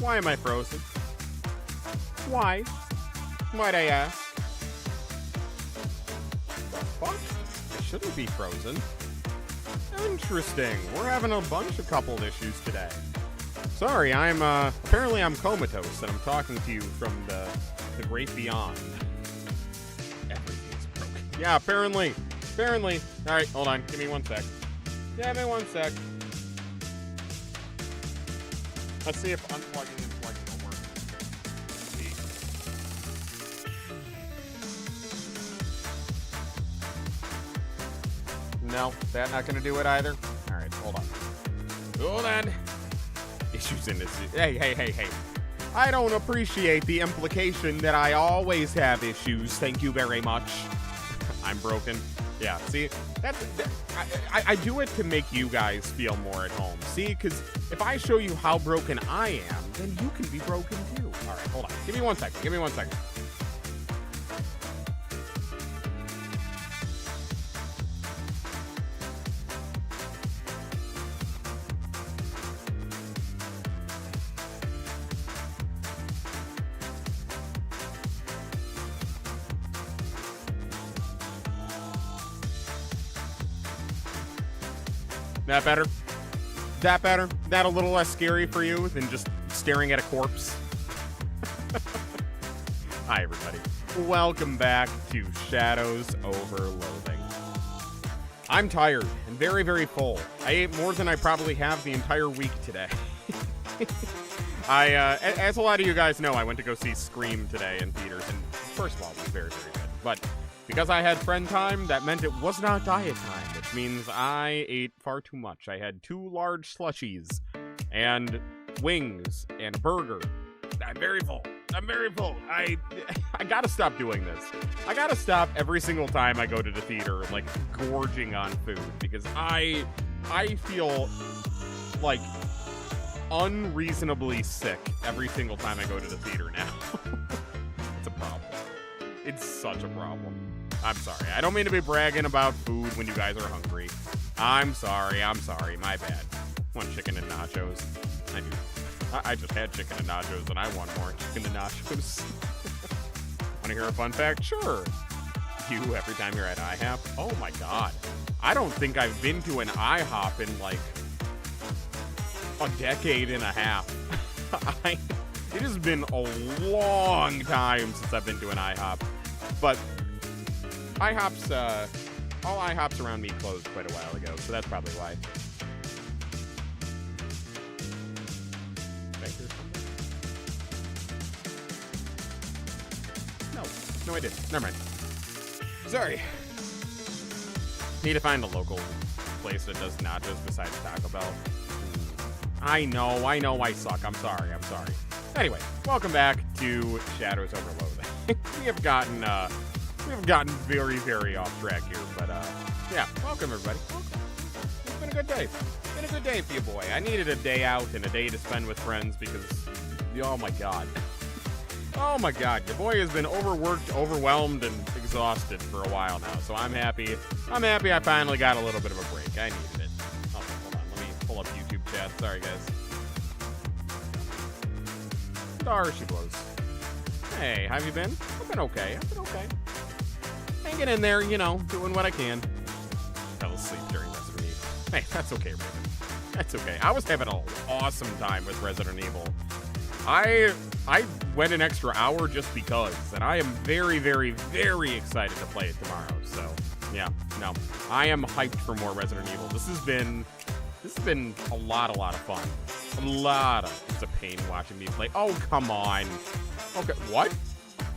Why am I frozen? Why? Might I ask? The fuck? I shouldn't be frozen. Interesting. We're having a bunch of coupled issues today. Sorry, apparently I'm comatose, and I'm talking to you from the great beyond. Everything's broken. Yeah, apparently. Alright, hold on. Give me 1 sec. Give me 1 sec. Let's see if unplugging and plugging will work. Let's see. No, that's not going to do it either. Alright, hold on. Hold on. Issues in this. Hey. I don't appreciate the implication that I always have issues. Thank you very much. I'm broken. Yeah, see, I do it to make you guys feel more at home. See, because if I show you how broken I am, then you can be broken too. All right, hold on. Give me 1 second. Give me 1 second. That better? That better? That a little less scary for you than just staring at a corpse? Hi, everybody. Welcome back to Shadows over Loathing. I'm tired and very, very full. I ate more than I probably have the entire week today. As a lot of you guys know, I went to go see Scream today in theaters, and first of all, it was very, very good. But because I had friend time, that meant it was not diet time, which means I ate far too much. I had 2 large slushies, and wings, and burger. I'm very full. I gotta stop doing this. I gotta stop every single time I go to the theater, like, gorging on food, because I feel, like, unreasonably sick every single time I go to the theater now. It's a problem. It's such a problem. I'm sorry. I don't mean to be bragging about food when you guys are hungry. I'm sorry. My bad. Want chicken and nachos? I do. I just had chicken and nachos, and I want more chicken and nachos. Want to hear a fun fact? Sure. You, every time you're at IHOP? Oh my god. I don't think I've been to an IHOP in, like, a decade and a half. It has been a long time since I've been to an IHOP. But IHOPs, all IHOPs around me closed quite a while ago, so that's probably why. No, I didn't. Never mind. Sorry. Need to find a local place that does nachos besides Taco Bell. I know I suck. I'm sorry. Anyway, welcome back to Shadows over Loathing. we have gotten very, very off track here, but yeah, welcome everybody. Welcome. It's been a good day. It's been a good day for you, boy. I needed a day out and a day to spend with friends because, oh my god, your boy has been overworked, overwhelmed, and exhausted for a while now. So I'm happy. I finally got a little bit of a break. I needed it. Oh, hold on. Let me pull up YouTube chat. Sorry, guys. There she blows. Hey, how have you been? I've been okay. Hanging in there, doing what I can. Fell asleep during Resident Evil. Hey, that's okay, Raven. That's okay. I was having an awesome time with Resident Evil. I went an extra hour just because, and I am very, very, very excited to play it tomorrow. So, yeah, no, I am hyped for more Resident Evil. This has been a lot of fun. It's a pain watching me play. Oh, come on. Okay, what?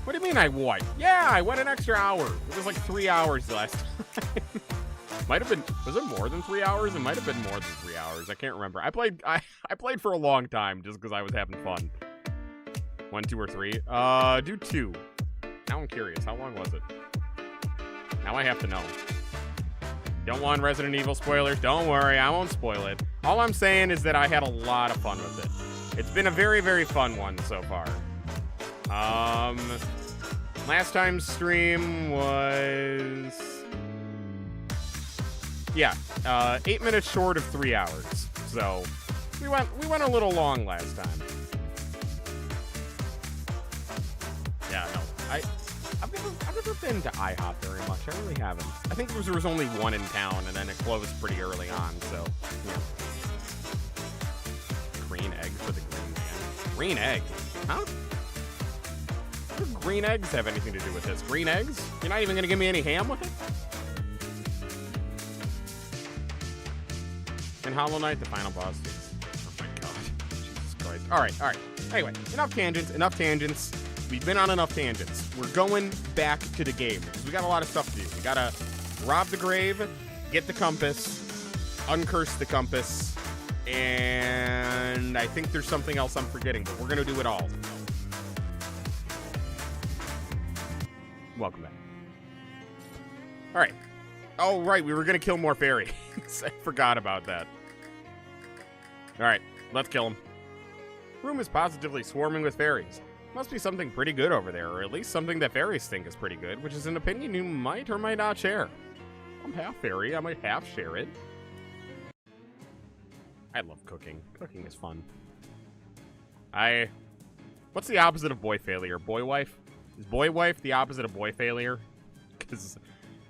What do you mean what? Yeah, I went an extra hour. It was like 3 hours last time. Might have been, was it more than 3 hours? It might have been more than 3 hours. I can't remember. I played for a long time just because I was having fun. 1, 2, or 3? Do 2. Now I'm curious. How long was it? Now I have to know. Don't want Resident Evil spoilers? Don't worry, I won't spoil it. All I'm saying is that I had a lot of fun with it. It's been a very, very fun one so far. Last time's stream was... yeah, 8 minutes short of 3 hours. So we went a little long last time. I've never been to IHOP very much. I really haven't. I think there was only one in town, and then it closed pretty early on, so, yeah. Green egg for the green man. Green egg? Huh? What do green eggs have anything to do with this? Green eggs? You're not even going to give me any ham with it? And Hollow Knight, the final boss. Oh my god. Jesus Christ. Alright. Anyway, enough tangents. We've been on enough tangents. We're going back to the game. We got a lot of stuff to do. We gotta rob the grave, get the compass, uncurse the compass, and I think there's something else I'm forgetting, but we're gonna do it all. Welcome back. Alright. Oh, right, we were gonna kill more fairies. I forgot about that. Alright, let's kill them. Room is positively swarming with fairies. Must be something pretty good over there, or at least something that fairies think is pretty good, which is an opinion you might or might not share. I'm half fairy, I might half share it. I love cooking. Cooking is fun. What's the opposite of boy failure? Boy wife? Is boy wife the opposite of boy failure? Because,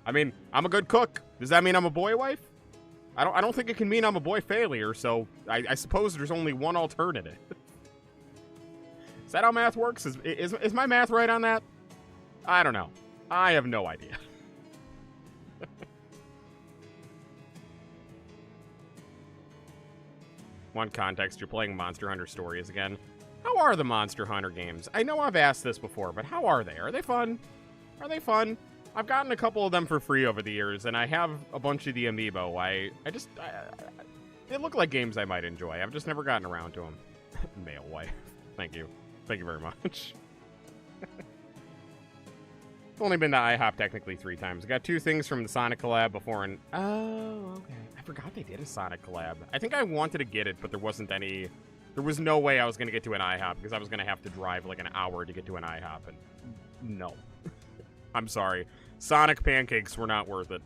I mean, I'm a good cook. Does that mean I'm a boy wife? I don't think it can mean I'm a boy failure, so I suppose there's only one alternative. Is that how math works? Is my math right on that? I don't know. I have no idea. One context, you're playing Monster Hunter Stories again. How are the Monster Hunter games? I know I've asked this before, but how are they? Are they fun? Are they fun? I've gotten a couple of them for free over the years, and I have a bunch of the amiibo. They look like games I might enjoy. I've just never gotten around to them. Male wife. Thank you. Thank you very much. I've only been to IHOP technically 3 times. I got 2 things from the Sonic collab before, and... Oh, okay. I forgot they did a Sonic collab. I think I wanted to get it, but there wasn't any... There was no way I was going to get to an IHOP, because I was going to have to drive like an hour to get to an IHOP, and... No. I'm sorry. Sonic pancakes were not worth it.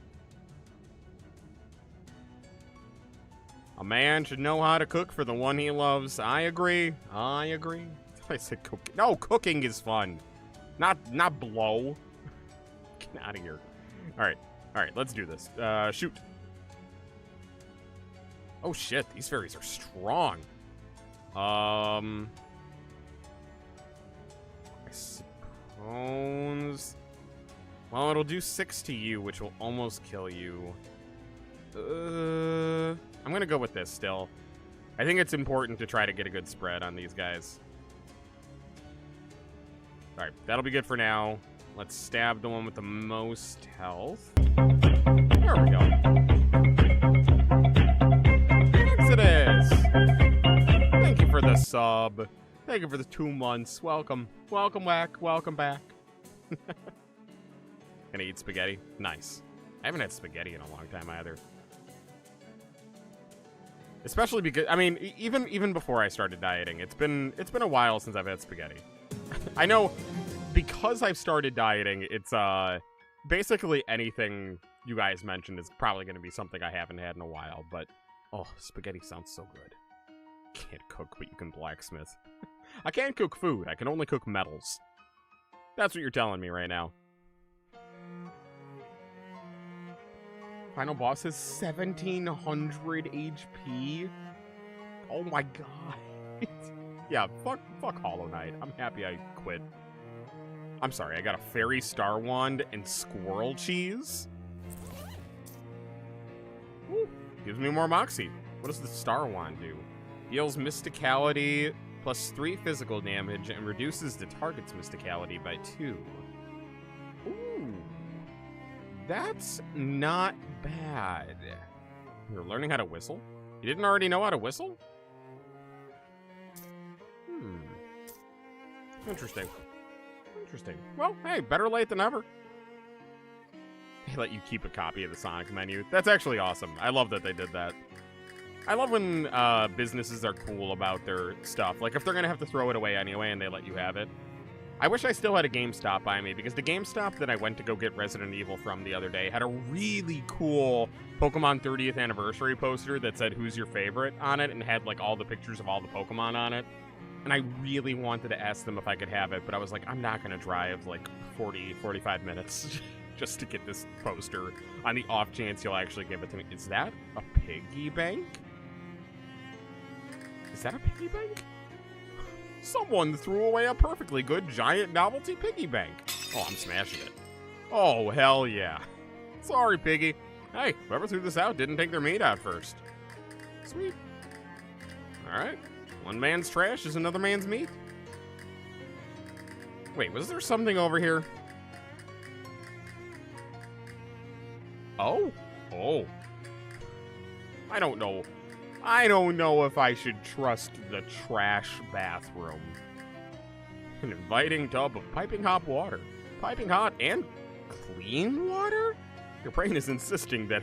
A man should know how to cook for the one he loves. I agree. I agree. I said cooking. No, cooking is fun. Not blow. Get out of here. Alright, let's do this. Shoot. Oh shit, these fairies are strong. I suppose... Well, it'll do 6 to you, which will almost kill you. I'm gonna go with this still. I think it's important to try to get a good spread on these guys. Alright, that'll be good for now. Let's stab the one with the most health. There we go. Exodus! Thank you for the sub. Thank you for the 2 months. Welcome. Welcome back. Welcome back. Gonna eat spaghetti? Nice. I haven't had spaghetti in a long time either. Especially because, I mean, even before I started dieting, it's been a while since I've had spaghetti. I know, because I've started dieting, it's basically anything you guys mentioned is probably going to be something I haven't had in a while, but oh, spaghetti sounds so good. Can't cook, but you can blacksmith. I can't cook food, I can only cook metals. That's what you're telling me right now. Final boss is 1700 HP. Oh my god. Yeah, fuck Hollow Knight. I'm happy I quit. I'm sorry, I got a fairy star wand and squirrel cheese. Woo, gives me more moxie. What does the star wand do? Deals mysticality plus 3 physical damage and reduces the target's mysticality by 2. Ooh. That's not bad. You're learning how to whistle? You didn't already know how to whistle? Interesting. Interesting. Well, hey, better late than never. They let you keep a copy of the Sonic menu. That's actually awesome. I love that they did that. I love when businesses are cool about their stuff. Like, if they're going to have to throw it away anyway and they let you have it. I wish I still had a GameStop by me, because the GameStop that I went to go get Resident Evil from the other day had a really cool Pokemon 30th anniversary poster that said, "Who's your favorite?" on it, and had, like, all the pictures of all the Pokemon on it. And I really wanted to ask them if I could have it, but I was like, I'm not going to drive like 45 minutes just to get this poster on the off chance you'll actually give it to me. Is that a piggy bank? Is that a piggy bank? Someone threw away a perfectly good giant novelty piggy bank. Oh, I'm smashing it. Oh, hell yeah. Sorry, piggy. Hey, whoever threw this out didn't take their meat out first. Sweet. All right. One man's trash is another man's meat. Wait, was there something over here? Oh? Oh. I don't know. I don't know if I should trust the trash bathroom. An inviting tub of piping hot water. Piping hot and clean water? Your brain is insisting that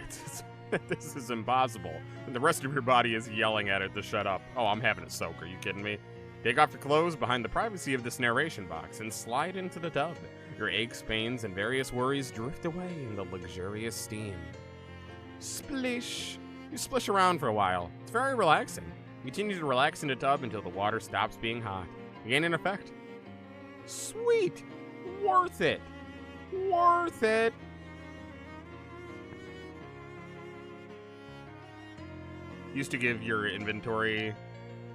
this is impossible, and the rest of your body is yelling at it to shut up. Oh, I'm having a soak. Are you kidding me? Take off your clothes behind the privacy of this narration box and slide into the tub. Your aches, pains, and various worries drift away in the luxurious steam. Splish. You splish around for a while. It's very relaxing. You continue to relax in the tub until the water stops being hot. You gain an effect. Sweet. Worth it. Worth it. Used to give your inventory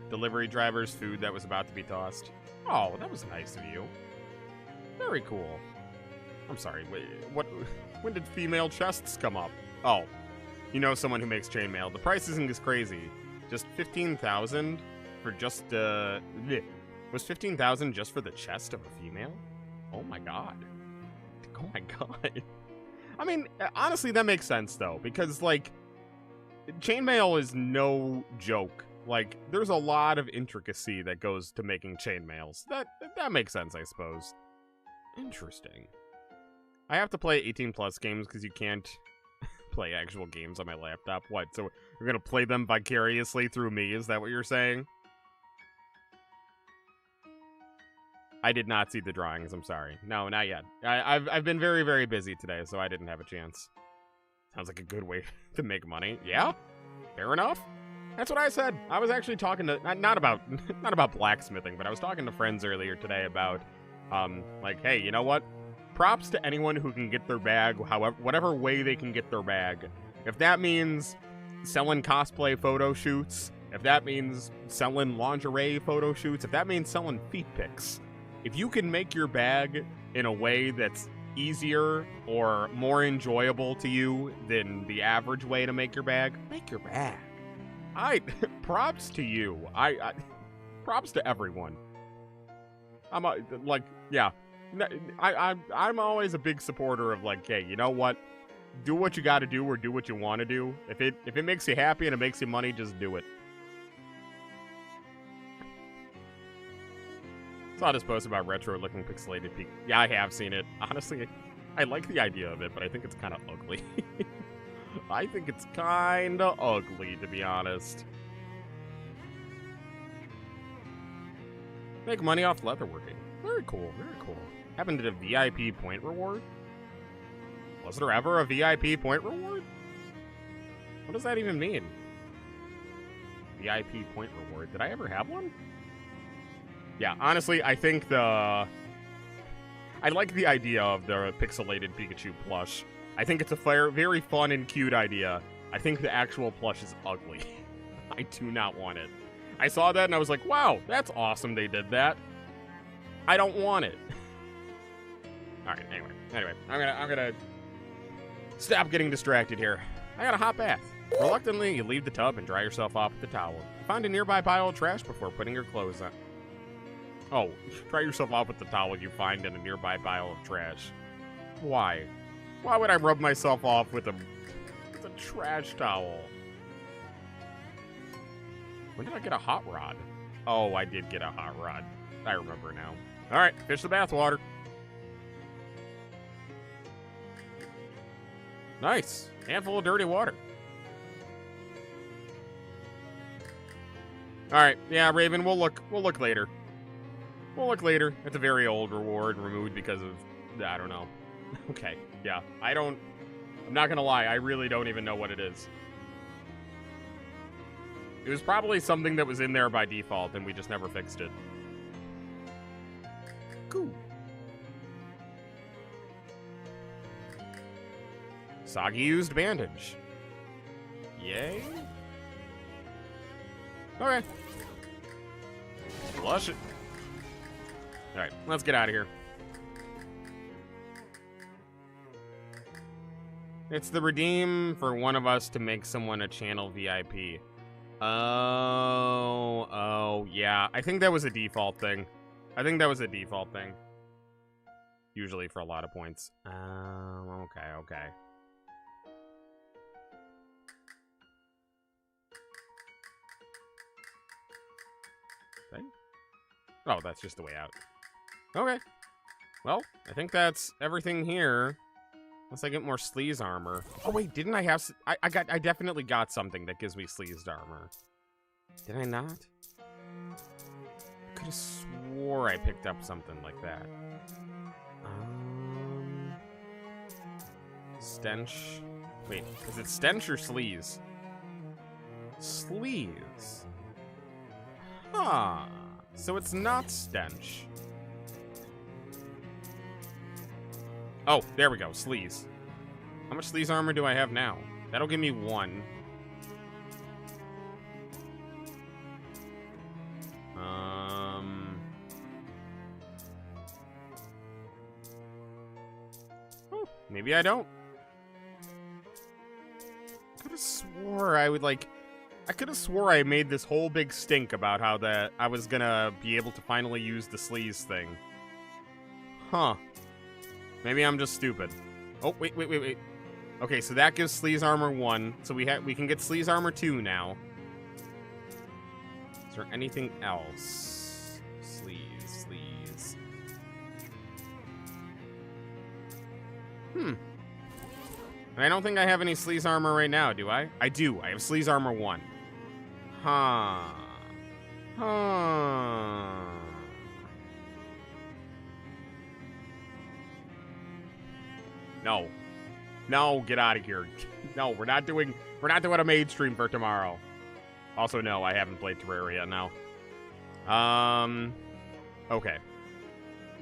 delivery drivers food that was about to be tossed. Oh, that was nice of you. Very cool. I'm sorry, wait, what? When did female chests come up? Oh, you know someone who makes chainmail. The price isn't as crazy. Just 15,000 for just was 15,000 just for the chest of a female? Oh my god. Oh my god. I mean, honestly, that makes sense though, because like, chainmail is no joke. Like, there's a lot of intricacy that goes to making chainmails. That makes sense, I suppose. Interesting. I have to play 18 plus games because you can't play actual games on my laptop. What? So you're gonna play them vicariously through me? Is that what you're saying? I did not see the drawings. I'm sorry. No, not yet. I've been very, very busy today, so I didn't have a chance. Sounds like a good way to make money. Yeah, fair enough. That's what I said. I was actually talking to not about blacksmithing, but I was talking to friends earlier today about like, hey, you know what? Props to anyone who can get their bag, whatever way they can get their bag. If that means selling cosplay photo shoots, if that means selling lingerie photo shoots, if that means selling feet pics, if you can make your bag in a way that's easier or more enjoyable to you than the average way to make your bag, make your bag. Props to you. Props to everyone. I'm always a big supporter of like, hey, you know what? Do what you got to do or do what you want to do. If it makes you happy and it makes you money, just do it. Saw this post about retro-looking pixelated peak. Yeah, I have seen it. Honestly, I like the idea of it, but I think it's kind of ugly. I think it's kind of ugly, to be honest. Make money off leatherworking. Very cool, very cool. Happened to a VIP point reward? Was there ever a VIP point reward? What does that even mean? VIP point reward. Did I ever have one? Yeah, honestly, I think I like the idea of the pixelated Pikachu plush. I think it's a very fun and cute idea. I think the actual plush is ugly. I do not want it. I saw that and I was like, wow, that's awesome they did that. I don't want it. Alright, anyway, I'm gonna stop getting distracted here. I got a hot bath. Reluctantly, you leave the tub and dry yourself off with the towel. Find a nearby pile of trash before putting your clothes on. Oh, dry yourself off with the towel you find in a nearby pile of trash. Why? Why would I rub myself off with a trash towel? When did I get a hot rod? Oh, I did get a hot rod. I remember now. Alright, fish the bathwater. Nice. Handful of dirty water. Alright, yeah, Raven, we'll look later. We'll look later. It's a very old reward removed because of, I don't know. Okay, yeah. I'm not gonna lie, I really don't even know what it is. It was probably something that was in there by default and we just never fixed it. Cuckoo. Soggy used bandage. Yay. Okay. Flush it. Alright, let's get out of here. It's the redeem for one of us to make someone a channel VIP. Oh, yeah. I think that was a default thing. Usually for a lot of points. Okay. Thing? Oh, that's just the way out. Okay. Well, I think that's everything here. Unless I get more sleaze armor. Oh wait, didn't I have? I definitely got something that gives me sleazed armor. Did I not? I could have swore I picked up something like that. Stench. Wait, is it stench or sleaze? Sleaze. Huh. So it's not stench. Oh, there we go. Sleaze. How much sleaze armor do I have now? That'll give me 1. Oh, maybe I don't. I could have swore I would, like... I could have swore I made this whole big stink about how that I was gonna be able to finally use the sleaze thing. Huh. Maybe I'm just stupid. Oh, wait. Okay, so that gives sleaze armor 1. So we can get sleaze armor 2 now. Is there anything else? Sleaze. I don't think I have any sleaze armor right now, do I? I do. I have sleaze armor 1. Huh. No, get out of here. No, we're not doing a maid stream for tomorrow. Also, no, I haven't played Terraria now. Okay.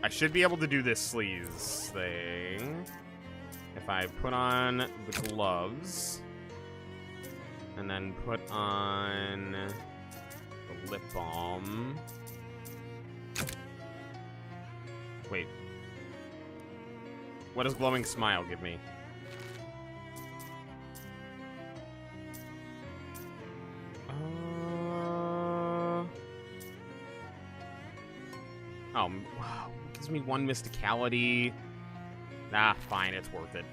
I should be able to do this sleaze thing. If I put on the gloves. And then put on the lip balm. Wait. What does glowing smile give me? Oh, wow. It gives me 1 mysticality. Ah, fine. It's worth it.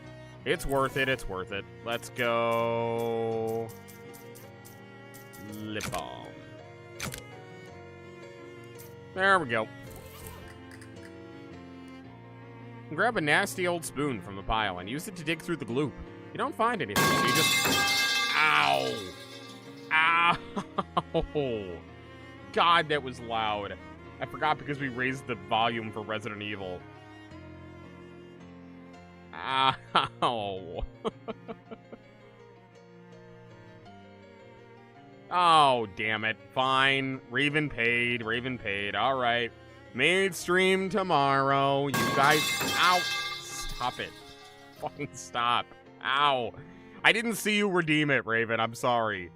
It's worth it. Let's go... lip balm. There we go. Grab a nasty old spoon from the pile and use it to dig through the gloop. You don't find anything, so you just... Ow! Ow! God, that was loud. I forgot because we raised the volume for Resident Evil. Ow! Oh, damn it. Fine. Raven paid. Alright. Maid stream tomorrow. You guys... Ow! Stop it. Fucking stop. Ow. I didn't see you redeem it, Raven. I'm sorry.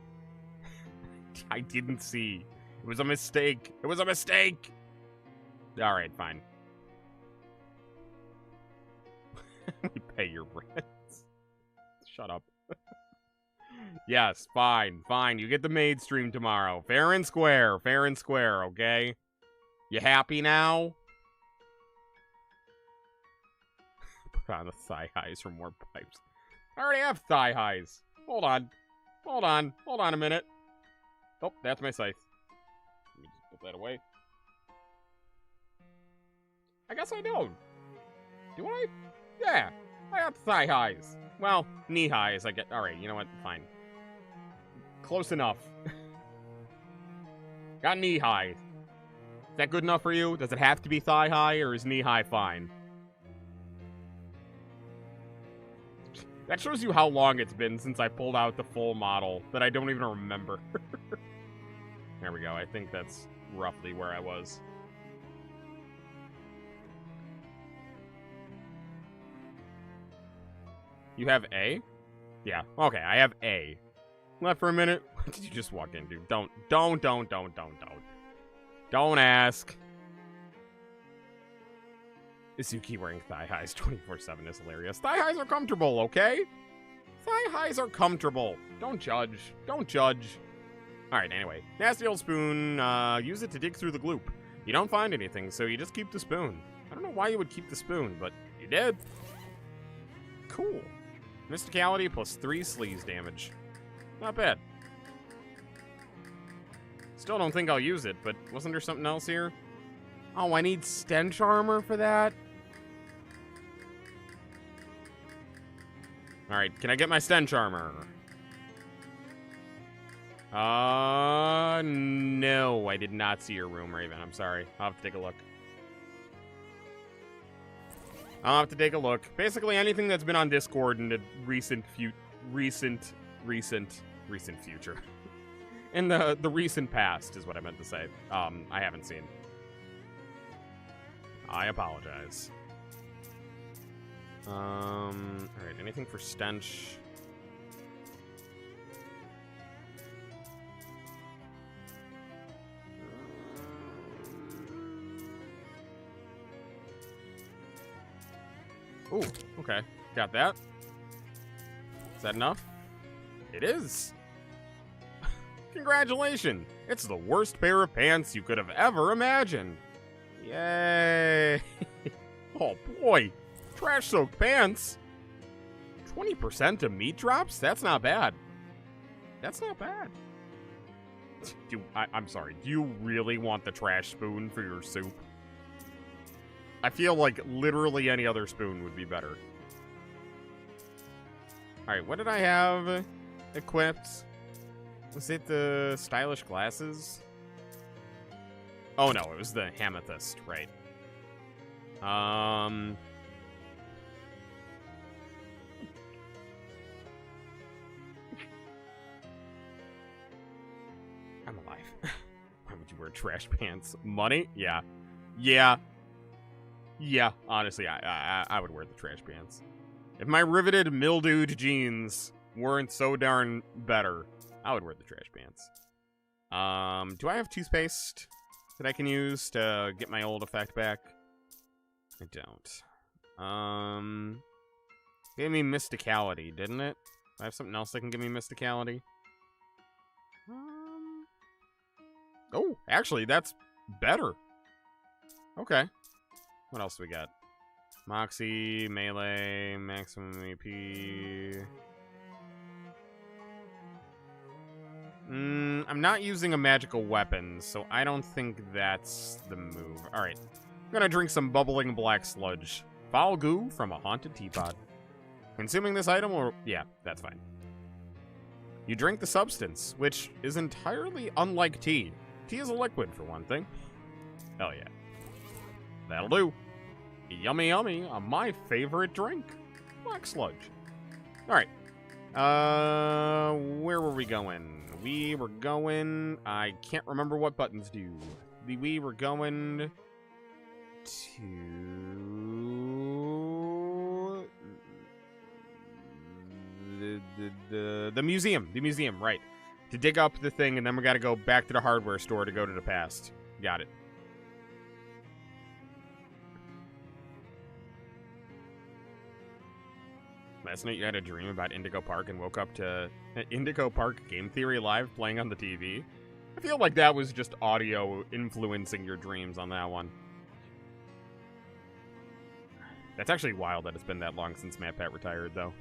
I didn't see. It was a mistake. Alright, fine. We pay your rent. Shut up. Yes, fine. You get the maid stream tomorrow. Fair and square, okay? You happy now? Put on the thigh highs for more pipes. I already have thigh highs. Hold on a minute. Oh, that's my scythe. Let me just put that away. I guess I don't. Do I? Yeah, I got thigh highs. Well, knee highs, I get. Alright, you know what? Fine. Close enough. Got knee high. Is that good enough for you? Does it have to be thigh high, or is knee high fine? That shows you how long it's been since I pulled out the full model, that I don't even remember. There we go. I think that's roughly where I was. You have A? Yeah, okay, I have A. Left for a minute. What did you just walk into? Don't ask. Izuki wearing thigh highs 24/7 is hilarious. Thigh highs are comfortable, okay? Thigh highs are comfortable. Don't judge. Don't judge. Alright, anyway. Nasty old spoon. Use it to dig through the gloop. You don't find anything, so you just keep the spoon. I don't know why you would keep the spoon, but you did. Cool. Mysticality plus 3 sleaze damage. Not bad. Still don't think I'll use it, but wasn't there something else here? Oh, I need stench armor for that? Alright, can I get my stench armor? No, I did not see your room, Raven. I'm sorry. I'll have to take a look. I'll have to take a look. Basically, anything that's been on Discord in the recent future. In the recent past is what I meant to say. I haven't seen. I apologize. Alright, anything for stench? Ooh, okay. Got that. Is that enough? It is. Congratulations. It's the worst pair of pants you could have ever imagined. Yay. Oh, boy. Trash-soaked pants. 20% of meat drops? That's not bad. That's not bad. I'm sorry. Do you really want the trash spoon for your soup? I feel like literally any other spoon would be better. Alright, what did I have equipped? Was it the stylish glasses? Oh no, it was the amethyst, right. I'm alive. Why would you wear trash pants? Money? Yeah. Yeah. Yeah, honestly, I would wear the trash pants. If my riveted, mildewed jeans weren't so darn better, I would wear the trash pants. Do I have toothpaste that I can use to get my old effect back? I don't. Gave me mysticality, didn't it? I have something else that can give me mysticality. Oh, actually, that's better. Okay. What else do we got? Moxie, melee, maximum AP. I'm not using a magical weapon, so I don't think that's the move. Alright. I'm gonna drink some bubbling black sludge. Foul goo from a haunted teapot. Consuming this item or... yeah, that's fine. You drink the substance, which is entirely unlike tea. Tea is a liquid, for one thing. Hell yeah. That'll do. Yummy, yummy. My favorite drink. Black sludge. Alright. Where were we going? We were going... I can't remember what buttons do. We were going... to... The museum. The museum, right. To dig up the thing, and then we gotta go back to the hardware store to go to the past. Got it. Last night you had a dream about Indigo Park and woke up to Indigo Park Game Theory Live playing on the TV. I feel like that was just audio influencing your dreams on that one. That's actually wild that it's been that long since MatPat retired, though.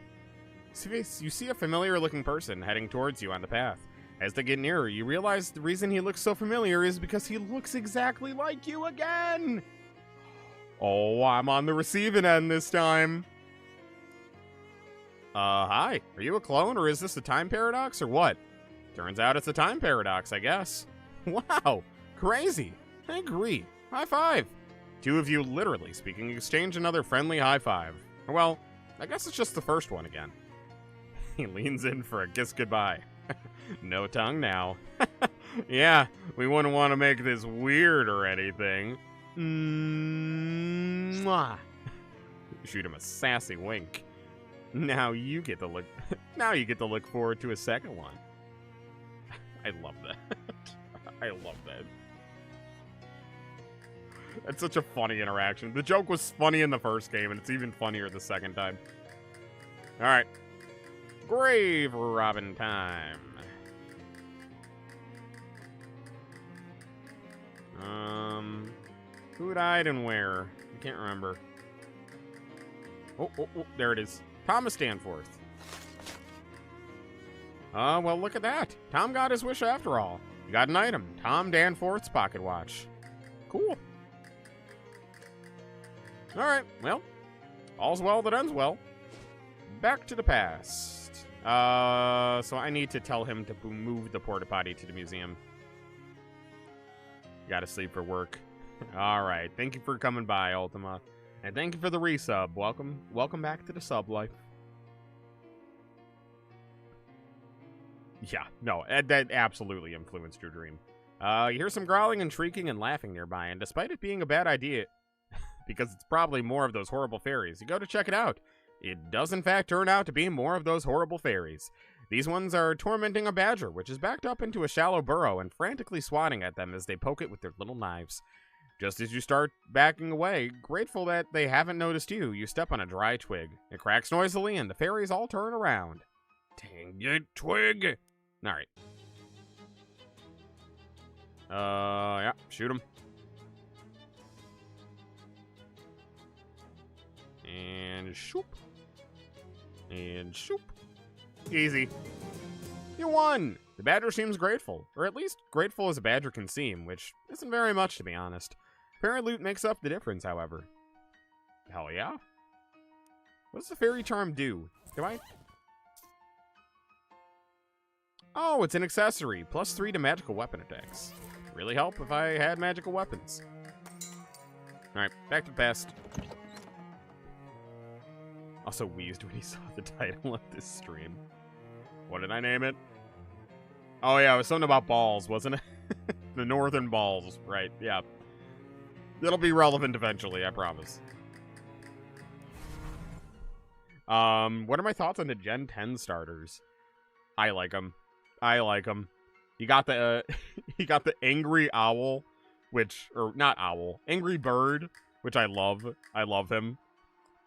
You see a familiar-looking person heading towards you on the path. As they get nearer, you realize the reason he looks so familiar is because he looks exactly like you again! Oh, I'm on the receiving end this time. Hi. Are you a clone, or is this a time paradox, or what? Turns out it's a time paradox, I guess. Wow. Crazy. I agree. High five. Two of you, literally speaking, exchange another friendly high five. Well, I guess it's just the first one again. He leans in for a kiss goodbye. No tongue now. Yeah, we wouldn't want to make this weird or anything. Mwah. Shoot him a sassy wink. Now you get to look. Now you get to look forward to a second one. I love that. I love that. It's such a funny interaction. The joke was funny in the first game, and it's even funnier the second time. All right, grave robbing time. Who died and where? I can't remember. Oh, there it is. Thomas Danforth. Well, look at that. Tom got his wish after all. You got an item. Tom Danforth's pocket watch. Cool. All right, well, all's well that ends well. Back to the past. So I need to tell him to move the porta potty to the museum. Gotta sleep for work. All right, thank you for coming by, Ultima. And thank you for the resub. Welcome back to the sub life. Yeah, no, that absolutely influenced your dream. You hear some growling and shrieking and laughing nearby, and despite it being a bad idea, because it's probably more of those horrible fairies, you go to check it out. It does in fact turn out to be more of those horrible fairies. These ones are tormenting a badger, which is backed up into a shallow burrow and frantically swatting at them as they poke it with their little knives. Just as you start backing away, grateful that they haven't noticed you, you step on a dry twig. It cracks noisily and the fairies all turn around. Dang it, twig! Alright. Yeah, shoot him. And shoop. And shoop. Easy. You won! The badger seems grateful, or at least grateful as a badger can seem, which isn't very much to be honest. Fairy loot makes up the difference, however. Hell yeah. What does the fairy charm do? Do I... Oh, it's an accessory. +3 to magical weapon attacks. Really help if I had magical weapons. Alright, back to the past. Also wheezed when he saw the title of this stream. What did I name it? Oh yeah, it was something about balls, wasn't it? The northern balls, right, yeah. It'll be relevant eventually, I promise. What are my thoughts on the Gen 10 starters? I like them. I like them. You got the, you got the angry owl, which, or not owl, angry bird, which I love. I love him.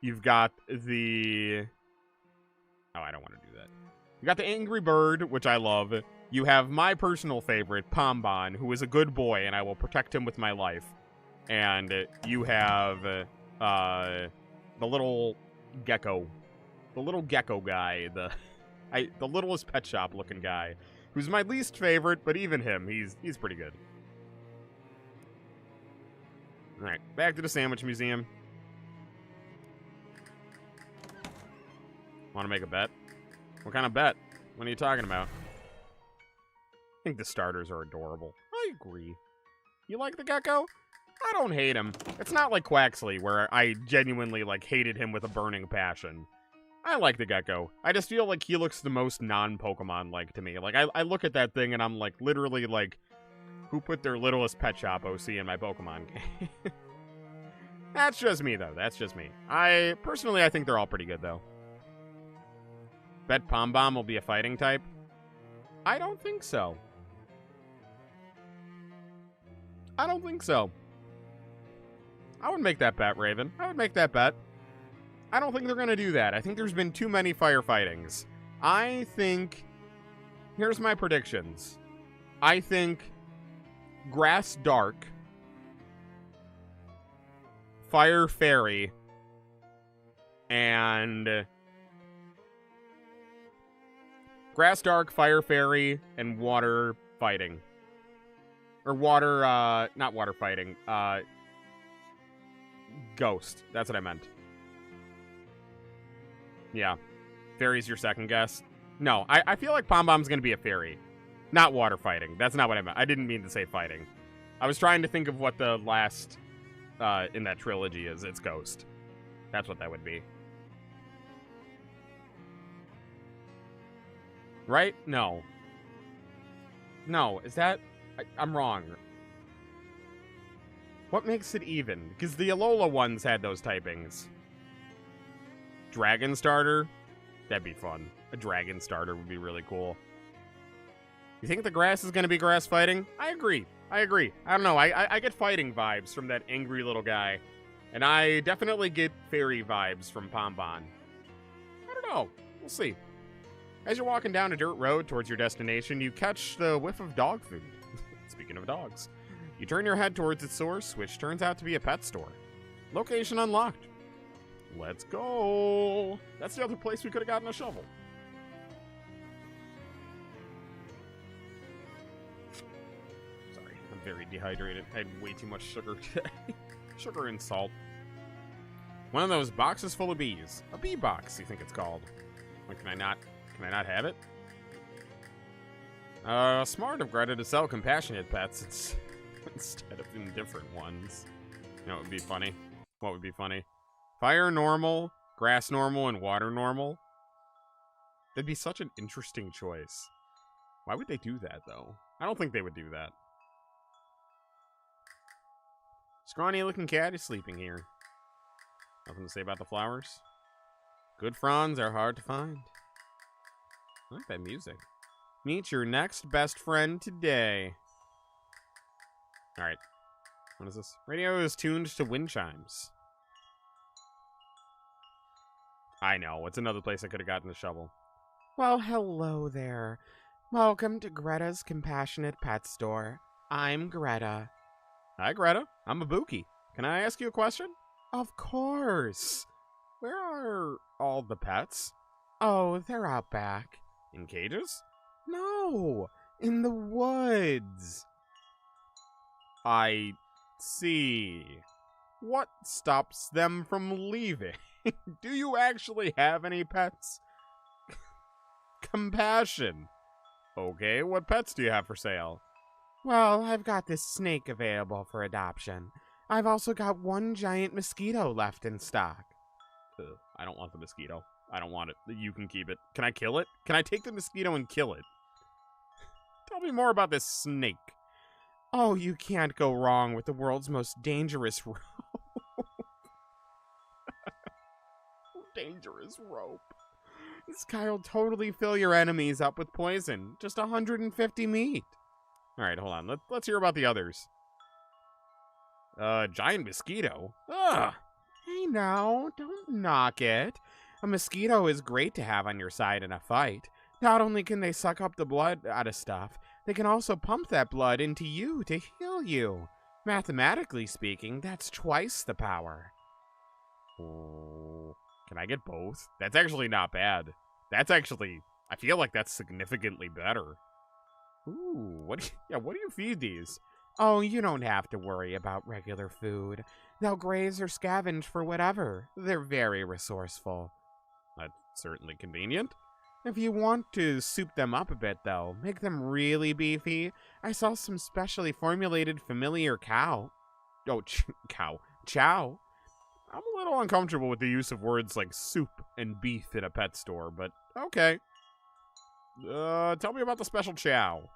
You've got the, oh, I don't want to do that. You got the angry bird, which I love. You have my personal favorite, Pombon, who is a good boy, and I will protect him with my life. And you have the little gecko. The little gecko guy, the littlest pet shop looking guy, who's my least favorite, but even him, he's pretty good. Alright, back to the sandwich museum. Want to make a bet? What kind of bet? What are you talking about? I think the starters are adorable. I agree. You like the gecko? I don't hate him. It's not like Quaxley, where I genuinely, like, hated him with a burning passion. I like the gecko. I just feel like he looks the most non-Pokemon-like to me. Like, I look at that thing and I'm, like, literally, like, who put their littlest pet shop OC in my Pokemon game? That's just me, though. That's just me. Personally, I think they're all pretty good, though. Bet Pombomb will be a fighting type? I don't think so. I don't think so. I would make that bet, Raven. I would make that bet. I don't think they're going to do that. I think there's been too many firefightings. I think... Here's my predictions. I think Grass Dark, Fire Fairy, and... Grass Dark, Fire Fairy, and Water Fighting. Or Water, not Water Fighting, Ghost. That's what I meant. Yeah. Fairy's your second guess? No, I feel like Pombomb's gonna be a fairy. Not water fighting. That's not what I meant. I didn't mean to say fighting. I was trying to think of what the last, in that trilogy is. It's Ghost. That's what that would be. Right? No. No, is that... I'm wrong. What makes it even? Because the Alola ones had those typings. Dragon Starter? That'd be fun. A dragon starter would be really cool. You think the grass is going to be grass fighting? I agree. I don't know. I get fighting vibes from that angry little guy. And I definitely get fairy vibes from Bonbon. I don't know. We'll see. As you're walking down a dirt road towards your destination, you catch the whiff of dog food. Speaking of dogs. You turn your head towards its source, which turns out to be a pet store. Location unlocked. Let's go. That's the other place we could have gotten a shovel. Sorry, I'm very dehydrated. I had way too much sugar today. Sugar and salt. One of those boxes full of bees. A bee box, you think it's called. Like, can I not have it? Smart of Greta to sell compassionate pets instead of indifferent ones. You know what would be funny? What would be funny? Fire normal, grass normal, and water normal. That'd be such an interesting choice. Why would they do that, though? I don't think they would do that. Scrawny-looking cat is sleeping here. Nothing to say about the flowers? Good fronds are hard to find. I like that music. Meet your next best friend today. Alright. What is this? Radio is tuned to wind chimes. I know. It's another place I could have gotten the shovel. Well, hello there. Welcome to Greta's Compassionate Pet Store. I'm Greta. Hi, Greta. I'm Ibuki. Can I ask you a question? Of course. Where are all the pets? Oh, they're out back. In cages? No, in the woods. I see. What stops them from leaving? Do you actually have any pets? Compassion. Okay, what pets do you have for sale? Well, I've got this snake available for adoption. I've also got one giant mosquito left in stock. I don't want the mosquito. I don't want it. You can keep it. Can I kill it? Can I take the mosquito and kill it? Tell me more about this snake. Oh, you can't go wrong with the world's most dangerous rope. Dangerous rope. This guy'll totally fill your enemies up with poison. Just 150 meat. Alright, hold on. Let's hear about the others. Giant mosquito? Ugh. Hey now, don't knock it. A mosquito is great to have on your side in a fight. Not only can they suck up the blood out of stuff, they can also pump that blood into you to heal you. Mathematically speaking, that's twice the power. Oh, can I get both? That's actually not bad. That's actually, I feel like that's significantly better. Ooh, what do you feed these? Oh, you don't have to worry about regular food. They'll graze or scavenge for whatever. They're very resourceful. That's certainly convenient. If you want to soup them up a bit, though, make them really beefy, I saw some specially formulated familiar cow. Oh, chow. I'm a little uncomfortable with the use of words like soup and beef in a pet store, but okay. Tell me about the special chow.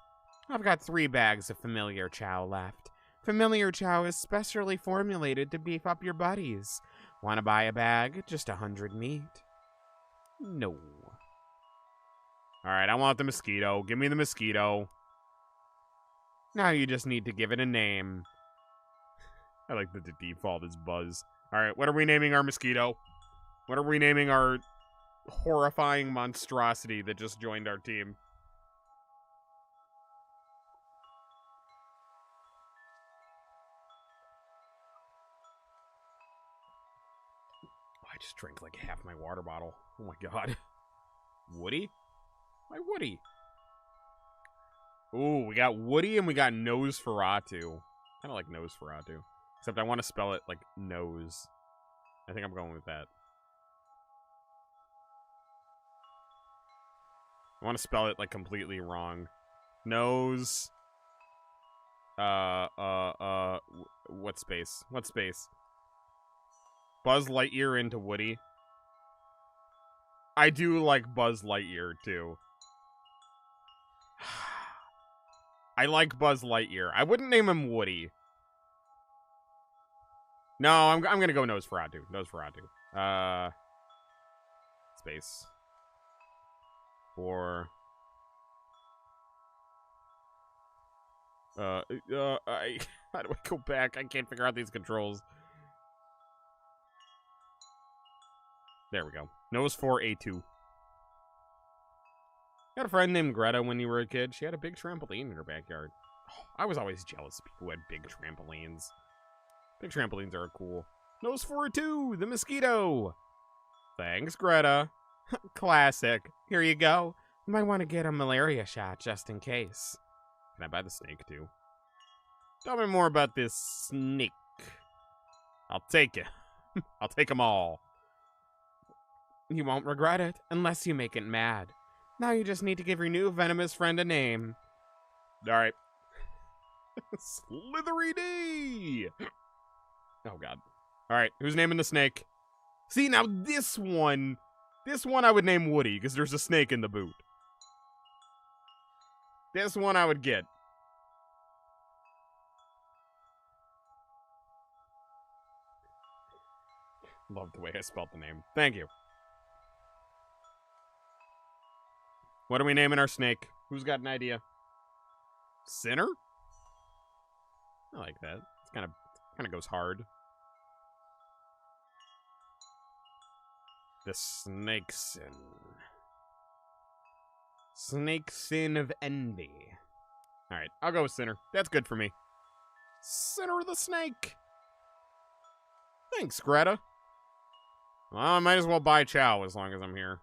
I've got 3 bags of familiar chow left. Familiar chow is specially formulated to beef up your buddies. Want to buy a bag? Just 100 meat. No. Alright, I want the mosquito. Give me the mosquito. Now you just need to give it a name. I like that the default is Buzz. Alright, what are we naming our mosquito? What are we naming our horrifying monstrosity that just joined our team? I just drank like half my water bottle. Oh my god. Woody? My Woody. Ooh, we got Woody and we got Nosferatu. Kind of like Nosferatu. Except I want to spell it like nose. I think I'm going with that. I want to spell it like completely wrong. Nose. What space? What space? Buzz Lightyear into Woody. I do like Buzz Lightyear, too. I like Buzz Lightyear. I wouldn't name him Woody. No, I'm gonna go Nosferatu. Nosferatu. Space. for... how do I go back? I can't figure out these controls. There we go. Nose 4, A2. Had a friend named Greta when you were a kid. She had a big trampoline in her backyard. Oh, I was always jealous of people who had big trampolines. Big trampolines are cool. Nose 4, A2, the mosquito. Thanks, Greta. Classic. Here you go. You might want to get a malaria shot just in case. Can I buy the snake, too? Tell me more about this snake. I'll take it. I'll take them all. You won't regret it, unless you make it mad. Now you just need to give your new venomous friend a name. Alright. Slithery D! Oh, God. Alright, who's naming the snake? See, now this one I would name Woody, because there's a snake in the boot. This one I would get. Love the way I spelled the name. Thank you. What are we naming our snake? Who's got an idea? Sinner? I like that. It's kind of goes hard. The snake sin. Snake sin of envy. Alright, I'll go with Sinner. That's good for me. Sinner the snake. Thanks, Greta. Well, I might as well buy Chow as long as I'm here.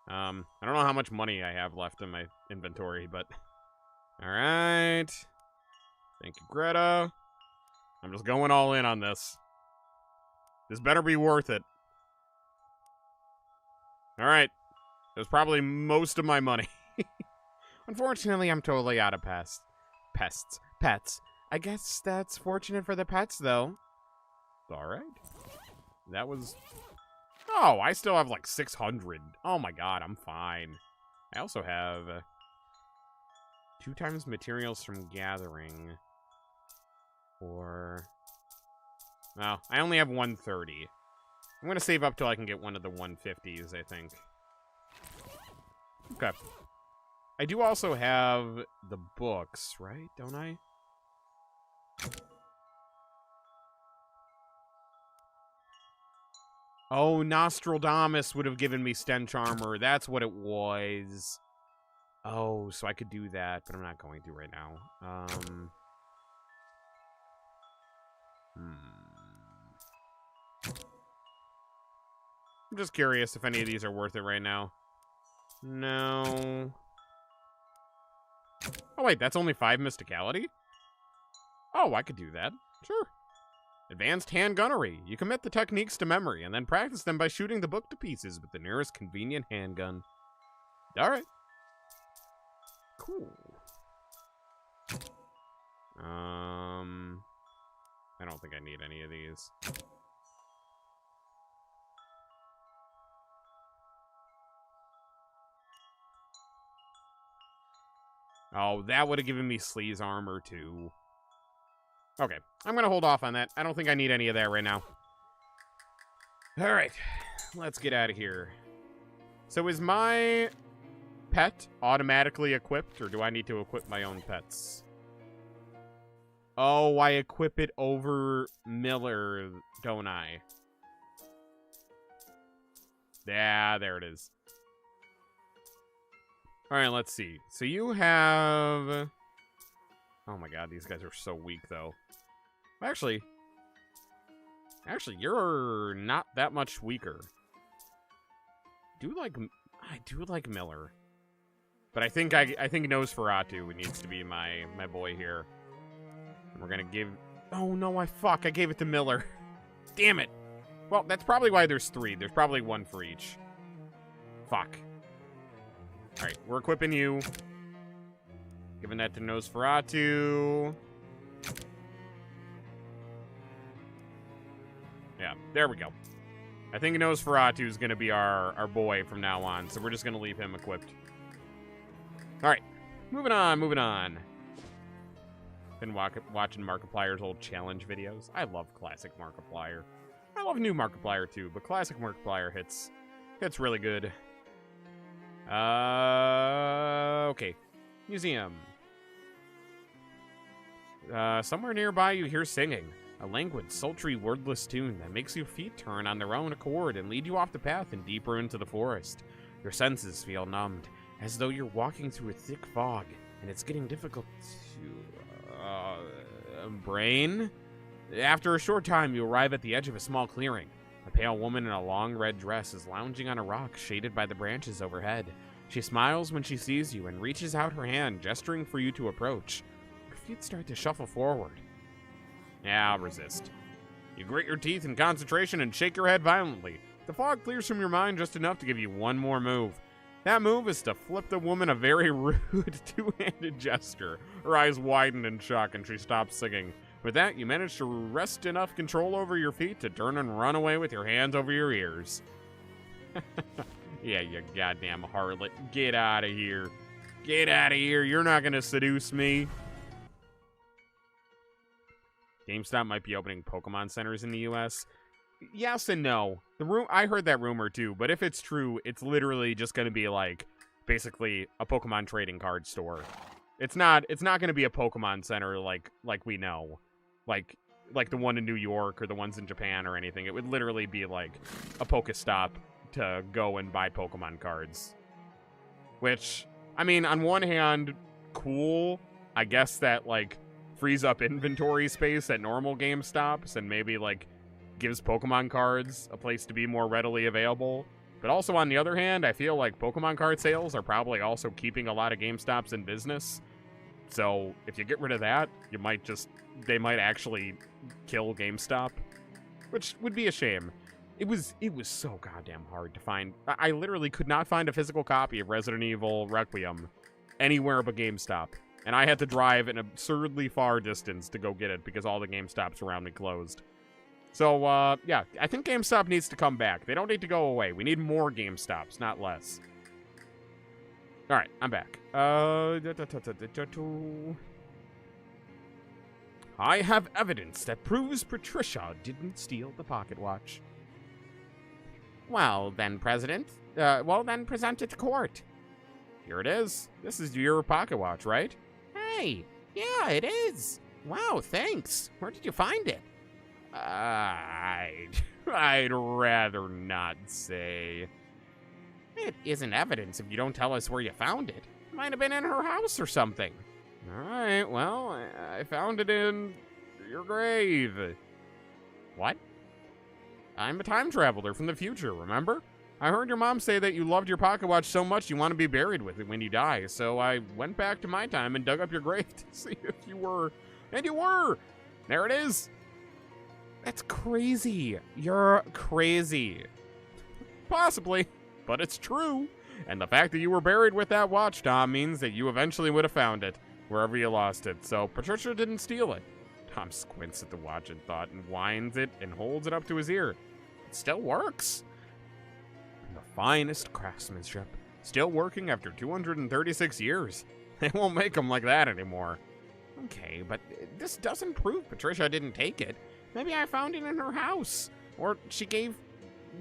I don't know how much money I have left in my inventory, but... Alright. Thank you, Greta. I'm just going all in on this. This better be worth it. Alright. It was probably most of my money. Unfortunately, I'm totally out of pets. I guess that's fortunate for the pets, though. Alright. That was... Oh, I still have like 600. Oh my god, I'm fine. I also have 2 times materials from gathering. Or... No, I only have 130. I'm going to save up till I can get one of the 150s, I think. Okay. I do also have the books, right? Don't I? Oh, Nostradamus would have given me stench armor. That's what it was. Oh, so I could do that, but I'm not going to right now. I'm just curious if any of these are worth it right now. No. Oh, wait, that's only 5 mysticality? Oh, I could do that. Sure. Advanced hand gunnery. You commit the techniques to memory and then practice them by shooting the book to pieces with the nearest convenient handgun. Alright. Cool. I don't think I need any of these. Oh, that would have given me Slee's armor, too. Okay, I'm going to hold off on that. I don't think I need any of that right now. Alright, let's get out of here. So is my pet automatically equipped, or do I need to equip my own pets? Oh, I equip it over Miller, don't I? Yeah, there it is. Alright, let's see. So you have... Oh my god, these guys are so weak, though. Actually, you're not that much weaker. I do like Miller. But I think Nosferatu needs to be my boy here. And we're gonna give... Oh no, I gave it to Miller. Damn it. Well, that's probably why there's 3. There's probably 1 for each. Fuck. Alright, we're equipping you. Giving that to Nosferatu. Yeah, there we go. I think Nosferatu is going to be our boy from now on, so we're just going to leave him equipped. Alright, moving on. Been watching Markiplier's old challenge videos. I love classic Markiplier. I love new Markiplier too, but classic Markiplier hits really good. Okay. Museum. Somewhere nearby you hear singing. A languid, sultry, wordless tune that makes your feet turn on their own accord and lead you off the path and deeper into the forest. Your senses feel numbed, as though you're walking through a thick fog, and it's getting difficult to... brain? After a short time, you arrive at the edge of a small clearing. A pale woman in a long red dress is lounging on a rock shaded by the branches overhead. She smiles when she sees you and reaches out her hand, gesturing for you to approach. Your feet start to shuffle forward. Yeah, I'll resist. You grit your teeth in concentration and shake your head violently. The fog clears from your mind just enough to give you one more move. That move is to flip the woman a very rude two-handed gesture. Her eyes widen in shock and she stops singing. With that, you manage to wrest enough control over your feet to turn and run away with your hands over your ears. Yeah, you goddamn harlot. Get out of here. Get out of here. You're not going to seduce me. GameStop might be opening Pokemon centers in the U.S. Yes and no. I heard that rumor too, but if it's true, it's literally just going to be like basically a Pokemon trading card store. It's not going to be a Pokemon center like we know. Like the one in New York or the ones in Japan or anything. It would literally be like a Pokestop to go and buy Pokemon cards. Which, I mean, on one hand, cool. I guess that like frees up inventory space at normal GameStops and maybe like gives Pokemon cards a place to be more readily available. But also on the other hand, I feel like Pokemon card sales are probably also keeping a lot of GameStops in business. So if you get rid of that, they might actually kill GameStop, which would be a shame. It was so goddamn hard to find. I literally could not find a physical copy of Resident Evil Requiem anywhere but GameStop. And I had to drive an absurdly far distance to go get it because all the GameStops around me closed. So, yeah, I think GameStop needs to come back. They don't need to go away. We need more GameStops, not less. All right, I'm back. I have evidence that proves Patricia didn't steal the pocket watch. Well, then, present it to court. Here it is. This is your pocket watch, right? Hey, yeah, it is. Wow, thanks. Where did you find it? I'd rather not say. It isn't evidence if you don't tell us where you found it. It might have been in her house or something. All right, well, I found it in your grave. What? I'm a time traveler from the future, remember? I heard your mom say that you loved your pocket watch so much you want to be buried with it when you die, so I went back to my time and dug up your grave to see if you were. And you were! There it is! That's crazy. You're crazy. Possibly, but it's true. And the fact that you were buried with that watch, Tom, means that you eventually would have found it, wherever you lost it, so Patricia didn't steal it. Tom squints at the watch in thought and winds it and holds it up to his ear. It still works. The finest craftsmanship. Still working after 236 years. They won't make them like that anymore. Okay, but this doesn't prove Patricia didn't take it. Maybe I found it in her house. Or she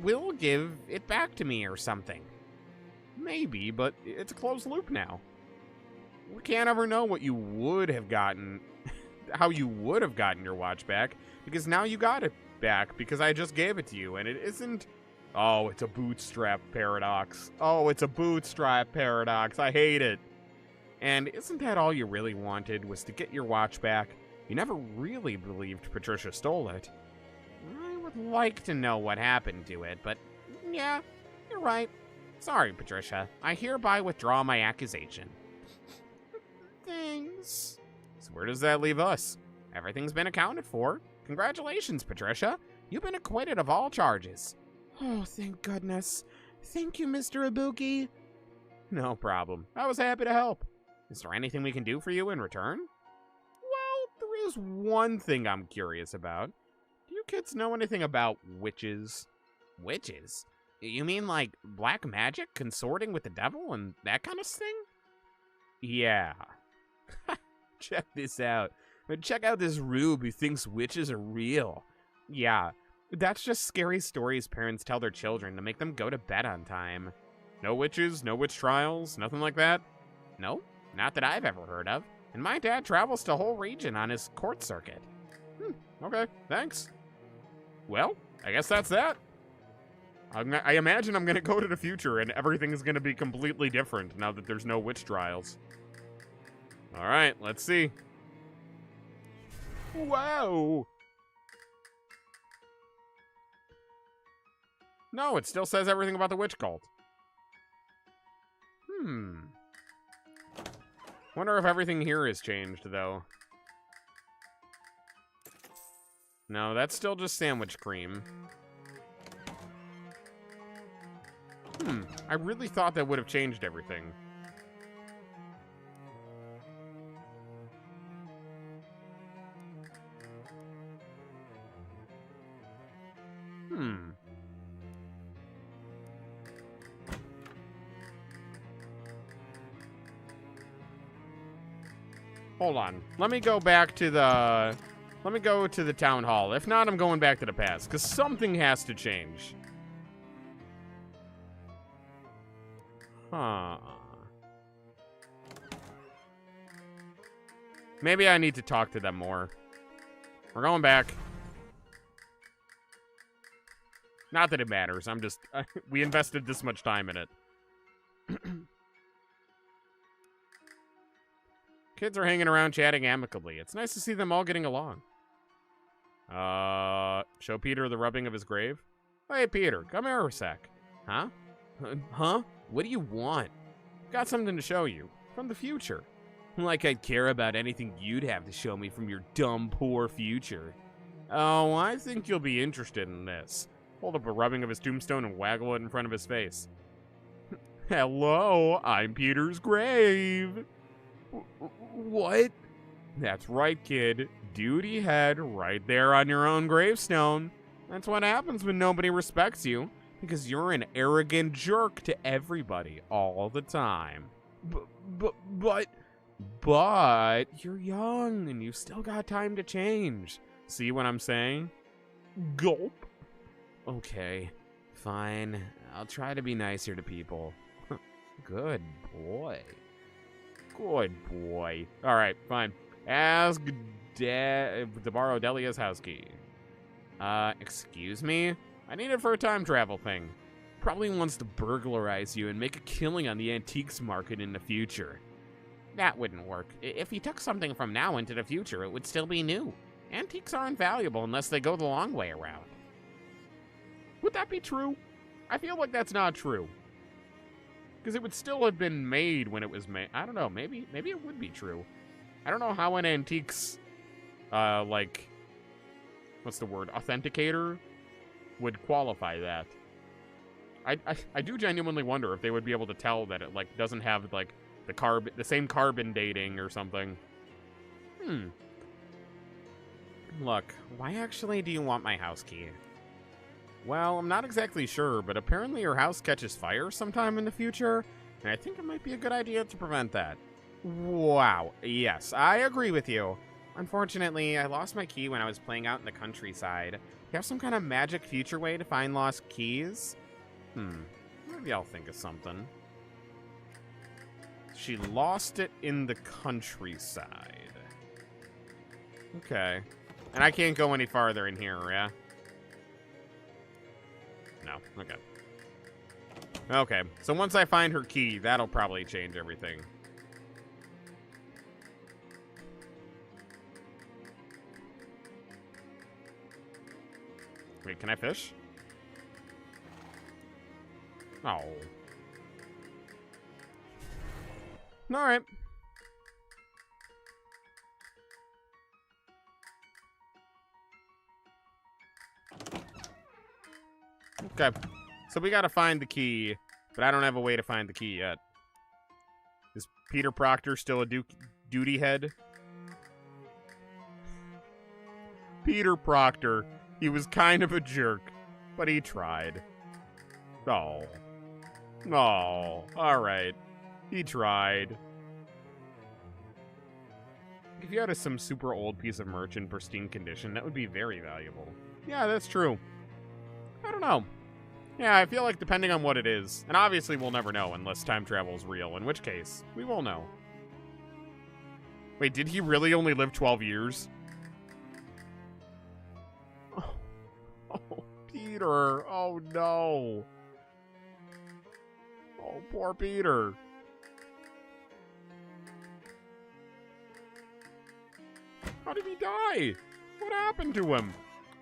will give it back to me or something. Maybe, but it's a closed loop now. We can't ever know what you would have gotten, how you would have gotten your watch back, because now you got it back because I just gave it to you, and it isn't. Oh, it's a bootstrap paradox. Oh, it's a bootstrap paradox. I hate it. And isn't that all you really wanted, was to get your watch back? You never really believed Patricia stole it. I would like to know what happened to it, but yeah, you're right. Sorry, Patricia. I hereby withdraw my accusation. Thanks. So where does that leave us? Everything's been accounted for. Congratulations, Patricia. You've been acquitted of all charges. Oh, thank goodness. Thank you, Mr. Ibuki. No problem. I was happy to help. Is there anything we can do for you in return? Well, there is one thing I'm curious about. Do you kids know anything about witches? Witches? You mean like black magic consorting with the devil and that kind of thing? Yeah. Check this out. Check out this rube who thinks witches are real. Yeah, that's just scary stories parents tell their children to make them go to bed on time. No witches, no witch trials, nothing like that? No, not that I've ever heard of. And my dad travels to the whole region on his court circuit. Okay, thanks. Well, I guess that's that. I imagine I'm going to go to the future and everything's going to be completely different now that there's no witch trials. All right, let's see. Whoa! No, it still says everything about the witch cult. Wonder if everything here has changed, though. No, that's still just sandwich cream. I really thought that would have changed everything. Hold on. Let me go back to the... Let me go to the town hall. If not, I'm going back to the past, because something has to change. Huh. Maybe I need to talk to them more. We're going back. Not that it matters. I'm just... we invested this much time in it. Kids are hanging around chatting amicably. It's nice to see them all getting along. Show Peter the rubbing of his grave? Hey, Peter, come here a sec. Huh? Huh? What do you want? Got something to show you. From the future. Like I'd care about anything you'd have to show me from your dumb, poor future. Oh, I think you'll be interested in this. Hold up a rubbing of his tombstone and waggle it in front of his face. Hello, I'm Peter's grave. What? That's right, kid. Duty head right there on your own gravestone. That's what happens when nobody respects you, because you're an arrogant jerk to everybody all the time. But you're young and you've still got time to change. See what I'm saying? Gulp. Okay, fine. I'll try to be nicer to people. Good boy. Good boy. All right, fine. Ask to borrow Delia's house key. Excuse me? I need it for a time travel thing. Probably wants to burglarize you and make a killing on the antiques market in the future. That wouldn't work. If he took something from now into the future, it would still be new. Antiques aren't valuable unless they go the long way around. Would that be true? I feel like that's not true. Because it would still have been made when it was made. I don't know. Maybe it would be true. I don't know how an antiques, like, what's the word? Authenticator would qualify that. I do genuinely wonder if they would be able to tell that it, like, doesn't have, like, the same carbon dating or something. Look, why actually do you want my house key? Well, I'm not exactly sure, but apparently your house catches fire sometime in the future, and I think it might be a good idea to prevent that. Wow, yes, I agree with you. Unfortunately, I lost my key when I was playing out in the countryside. You have some kind of magic future way to find lost keys? Maybe I'll think of something. She lost it in the countryside. Okay. And I can't go any farther in here, yeah? No, okay. Okay, so once I find her key, that'll probably change everything. Wait, can I fish? Oh. Alright. Okay. So we gotta find the key, but I don't have a way to find the key yet. Is Peter Proctor still a duty head? Peter Proctor. He was kind of a jerk, but he tried. Oh. Oh. Alright. He tried. If you had some super old piece of merch in pristine condition, that would be very valuable. Yeah, that's true. I don't know. Yeah, I feel like depending on what it is, and obviously we'll never know unless time travel is real, in which case, we will know. Wait, did he really only live 12 years? Oh, Peter. Oh, no. Oh, poor Peter. How did he die? What happened to him?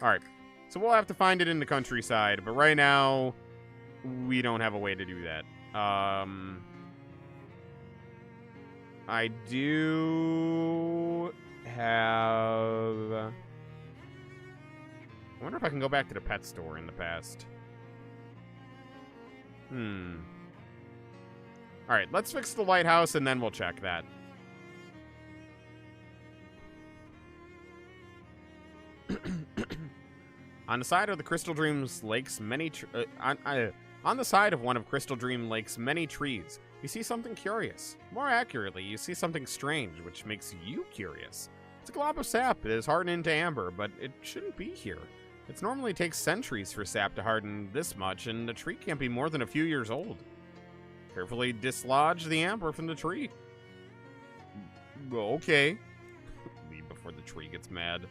All right. So we'll have to find it in the countryside, but right now, we don't have a way to do that. I do have... I wonder if I can go back to the pet store in the past. Alright, let's fix the lighthouse and then we'll check that. On the side of the Crystal Dream's lakes, on the side of one of Crystal Dream Lake's many trees, you see something curious. More accurately, you see something strange, which makes you curious. It's a glob of sap that is hardened into amber, but it shouldn't be here. It normally takes centuries for sap to harden this much, and the tree can't be more than a few years old. Carefully dislodge the amber from the tree. Okay. Leave before the tree gets mad.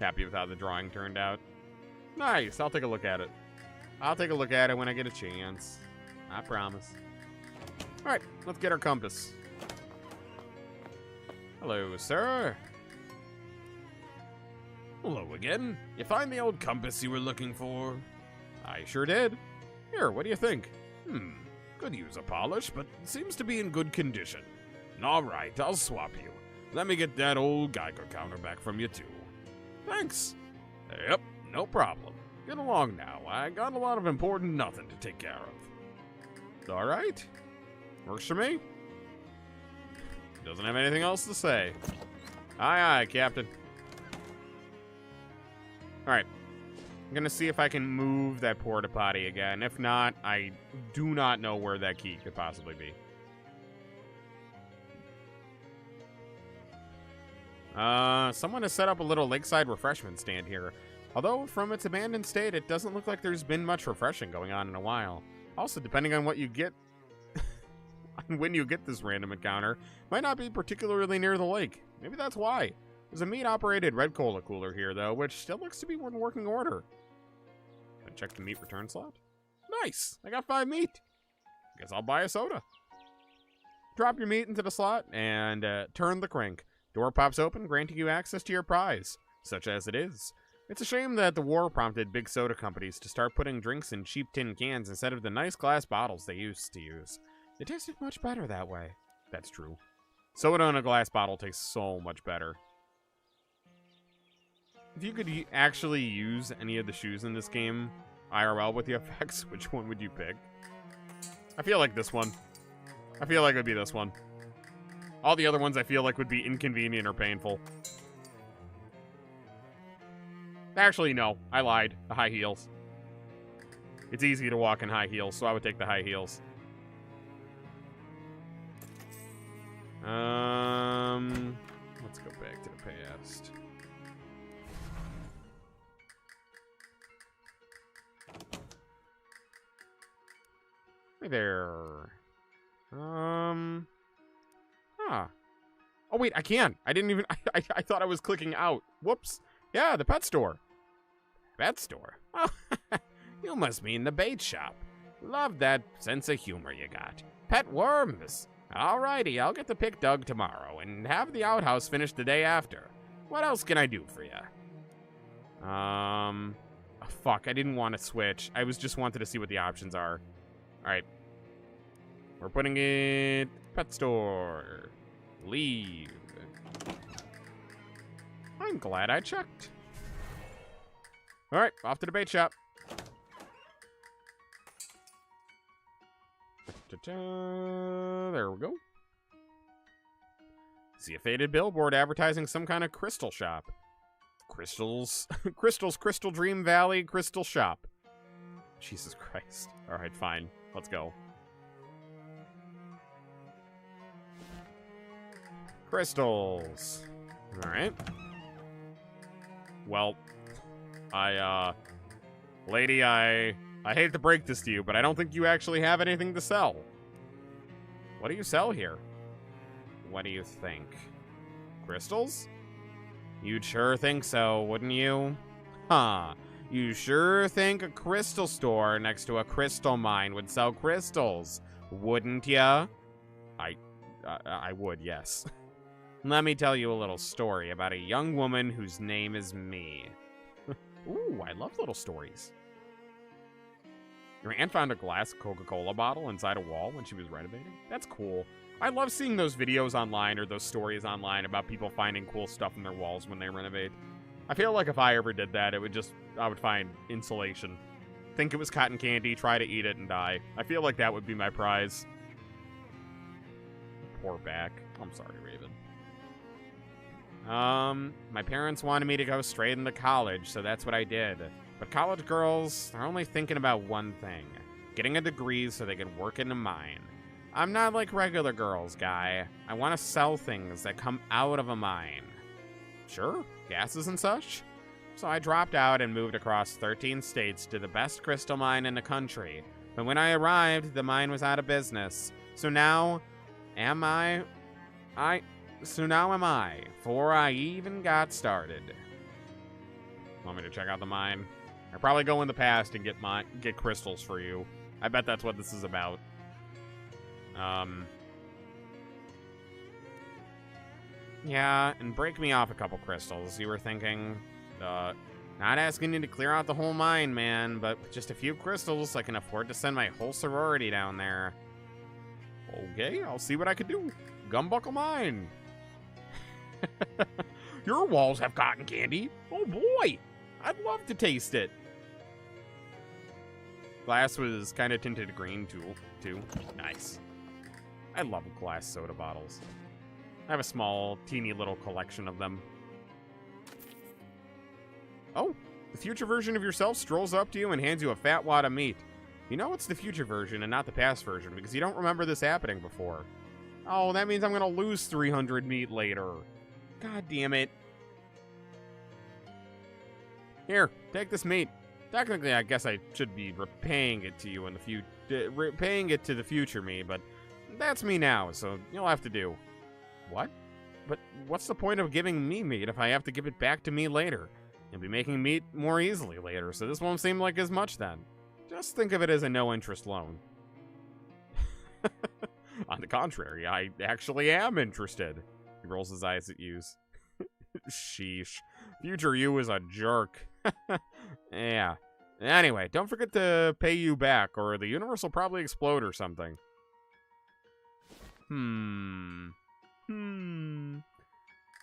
Happy with how the drawing turned out. Nice, I'll take a look at it. I'll take a look at it when I get a chance. I promise. Alright, let's get our compass. Hello, sir. Hello again. You find the old compass you were looking for? I sure did. Here, what do you think? Could use a polish, but seems to be in good condition. Alright, I'll swap you. Let me get that old Geiger counter back from you, too. Thanks. Yep, no problem. Get along now. I got a lot of important nothing to take care of. Alright. Works for me. Doesn't have anything else to say. Aye, aye, Captain. Alright. I'm gonna see if I can move that porta potty again. If not, I do not know where that key could possibly be. Someone has set up a little lakeside refreshment stand here. Although, from its abandoned state, it doesn't look like there's been much refreshing going on in a while. Also, depending on what you get, when you get this random encounter, might not be particularly near the lake. Maybe that's why. There's a meat-operated red cola cooler here, though, which still looks to be in working order. Gonna check the meat return slot. Nice! I got 5 meat. Guess I'll buy a soda. Drop your meat into the slot and turn the crank. Door pops open, granting you access to your prize, such as it is. It's a shame that the war prompted big soda companies to start putting drinks in cheap tin cans instead of the nice glass bottles they used to use. It tasted much better that way. That's true. Soda in a glass bottle tastes so much better. If you could actually use any of the shoes in this game, IRL with the effects, which one would you pick? I feel like this one. I feel like it would be this one. All the other ones I feel like would be inconvenient or painful. Actually, no. I lied. The high heels. It's easy to walk in high heels, so I would take the high heels. Let's go back to the past. Hey there. Huh. Oh, wait, I can. I didn't even... I thought I was clicking out. Whoops. Yeah, the pet store. Pet store? Oh, you must mean the bait shop. Love that sense of humor you got. Pet worms. Alrighty, I'll get the pick dug tomorrow and have the outhouse finished the day after. What else can I do for you? Oh, fuck, I didn't want to switch. I just wanted to see what the options are. Alright. We're putting it... Pet store. Leave. I'm glad I checked. Alright, off to the bait shop. There we go. See a faded billboard advertising some kind of crystal shop. Crystals. Crystal Dream Valley Crystal Shop. Jesus Christ. Alright, fine. Let's go. Crystals. Alright. Well, Lady, I hate to break this to you, but I don't think you actually have anything to sell. What do you sell here? What do you think? Crystals? You'd sure think so, wouldn't you? Huh. You sure think a crystal store next to a crystal mine would sell crystals, wouldn't ya? I would, yes. Let me tell you a little story about a young woman whose name is me. Ooh, I love little stories. Your aunt found a glass Coca-Cola bottle inside a wall when she was renovating? That's cool. I love seeing those videos online or those stories online about people finding cool stuff in their walls when they renovate. I feel like if I ever did that, I would find insulation. Think it was cotton candy, try to eat it, and die. I feel like that would be my prize. Poor back. I'm sorry, Raven. My parents wanted me to go straight into college, so that's what I did. But college girls are only thinking about one thing. Getting a degree so they can work in a mine. I'm not like regular girls, guy. I want to sell things that come out of a mine. Sure, gases and such. So I dropped out and moved across 13 states to the best crystal mine in the country. But when I arrived, the mine was out of business. So now, am I, before I even got started. Want me to check out the mine? I'll probably go in the past and get crystals for you. I bet that's what this is about. Yeah, and break me off a couple crystals, you were thinking. Not asking you to clear out the whole mine, man, but with just a few crystals, I can afford to send my whole sorority down there. Okay, I'll see what I can do. Gumbuckle mine. Your walls have cotton candy? Oh boy, I'd love to taste it. Glass was kind of tinted green too. Nice. I love glass soda bottles. I have a small, teeny little collection of them. Oh, the future version of yourself strolls up to you and hands you a fat wad of meat. You know it's the future version and not the past version because you don't remember this happening before. Oh, that means I'm gonna lose 300 meat later. God damn it. Here, take this meat. Technically, I guess I should be repaying it to you in the future, repaying it to the future me, but that's me now, so you'll have to do. What? But what's the point of giving me meat if I have to give it back to me later? You'll be making meat more easily later, so this won't seem like as much then. Just think of it as a no-interest loan. On the contrary, I actually am interested. He rolls his eyes at you. Sheesh. Future you is a jerk. Yeah. Anyway, don't forget to pay you back, or the universe will probably explode or something.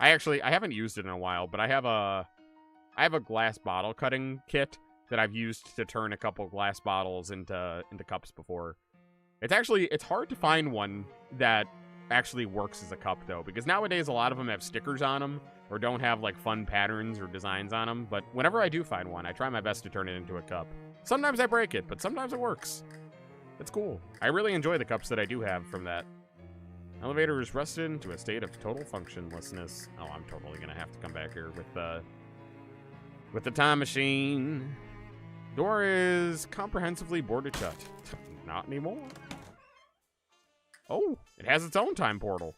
I haven't used it in a while, but I have a glass bottle cutting kit that I've used to turn a couple glass bottles into cups before. It's hard to find one that actually works as a cup though, because nowadays a lot of them have stickers on them or don't have like fun patterns or designs on them, but whenever I do find one, I try my best to turn it into a cup. Sometimes I break it, but sometimes it works. It's cool. I really enjoy the cups that I do have from that. Elevator is rusted into a state of total functionlessness. Oh, I'm totally gonna have to come back here with the time machine. Door is comprehensively boarded shut. Not anymore. Oh, it has its own time portal.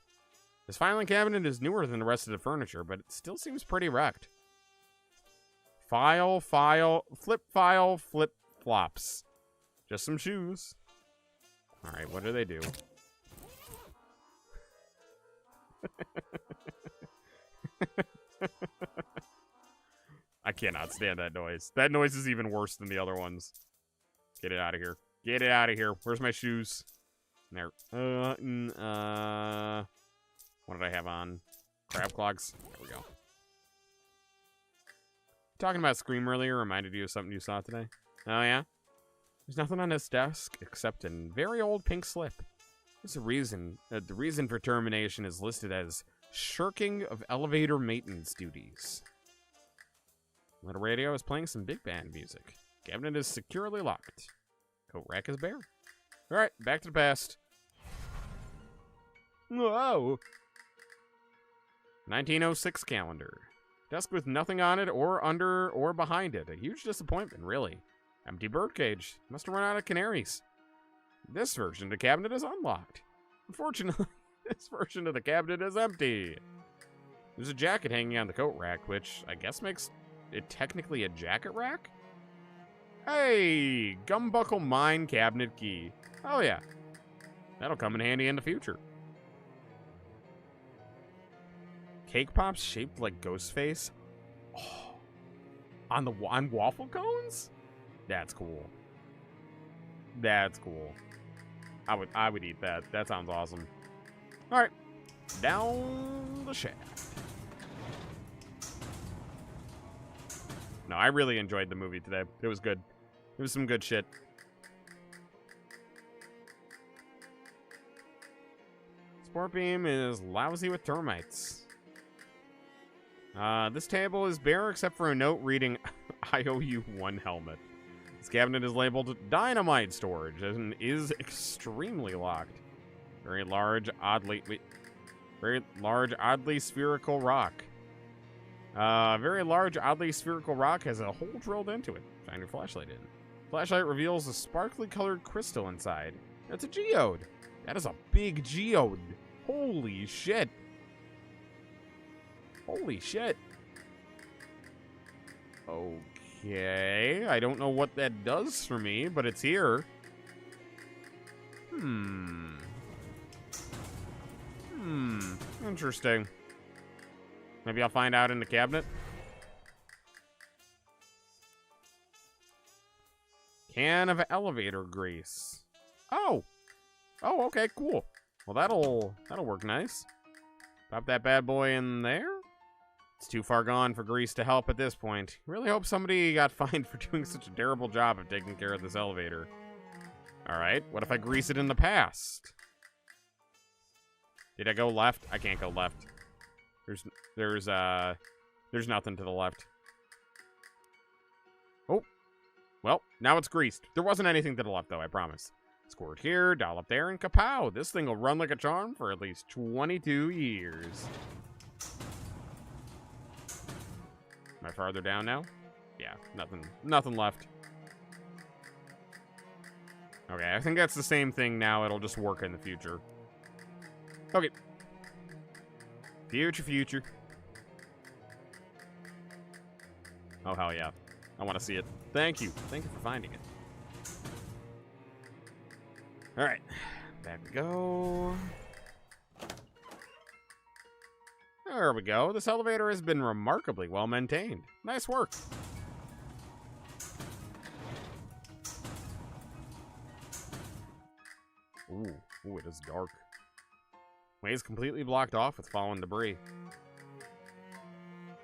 This filing cabinet is newer than the rest of the furniture, but it still seems pretty wrecked. File, flip, flops. Just some shoes. Alright, what do they do? I cannot stand that noise. That noise is even worse than the other ones. Get it out of here. Get it out of here. Where's my shoes? There. What did I have on? Crab clogs? There we go. Talking about Scream earlier reminded you of something you saw today? Oh, yeah? There's nothing on his desk except a very old pink slip. There's a reason. The reason for termination is listed as shirking of elevator maintenance duties. Little radio is playing some big band music. Cabinet is securely locked. Coat rack is bare. Alright, back to the past. Whoa! 1906 calendar. Desk with nothing on it or under or behind it. A huge disappointment, really. Empty birdcage. Must have run out of canaries. This version of the cabinet is unlocked. Unfortunately, this version of the cabinet is empty. There's a jacket hanging on the coat rack, which I guess makes it technically a jacket rack? Hey, gumbuckle mine cabinet key. Oh yeah, that'll come in handy in the future. Cake pops shaped like Ghostface. Oh, on waffle cones? That's cool. That's cool. I would eat that. That sounds awesome. All right, down the shaft. No, I really enjoyed the movie today. It was good. It was some good shit. Sport beam is lousy with termites. This table is bare except for a note reading, I owe you one helmet. This cabinet is labeled dynamite storage and is extremely locked. Very large, oddly spherical rock. Very large, oddly spherical rock has a hole drilled into it. Shine your flashlight in. Flashlight reveals a sparkly colored crystal inside. That's a geode. That is a big geode. Holy shit. Holy shit. Okay. I don't know what that does for me, but it's here. Interesting. Maybe I'll find out in the cabinet. Can of elevator grease. Oh. Oh, okay, cool. Well, that'll work nice. Pop that bad boy in there. It's too far gone for grease to help at this point. Really hope somebody got fined for doing such a terrible job of taking care of this elevator. All right, what if I grease it in the past? Did I go left? I can't go left. There's nothing to the left. Oh. Well, now it's greased. There wasn't anything to the left, though, I promise. Squirt here, dial up there, and kapow! This thing will run like a charm for at least 22 years. Am I farther down now? Yeah, nothing left. Okay, I think that's the same thing now. It'll just work in the future. Okay. Future. Oh, hell yeah. I want to see it. Thank you. Thank you for finding it. All right. Back we go. There we go. This elevator has been remarkably well maintained. Nice work. Ooh, it is dark. Way is completely blocked off with fallen debris.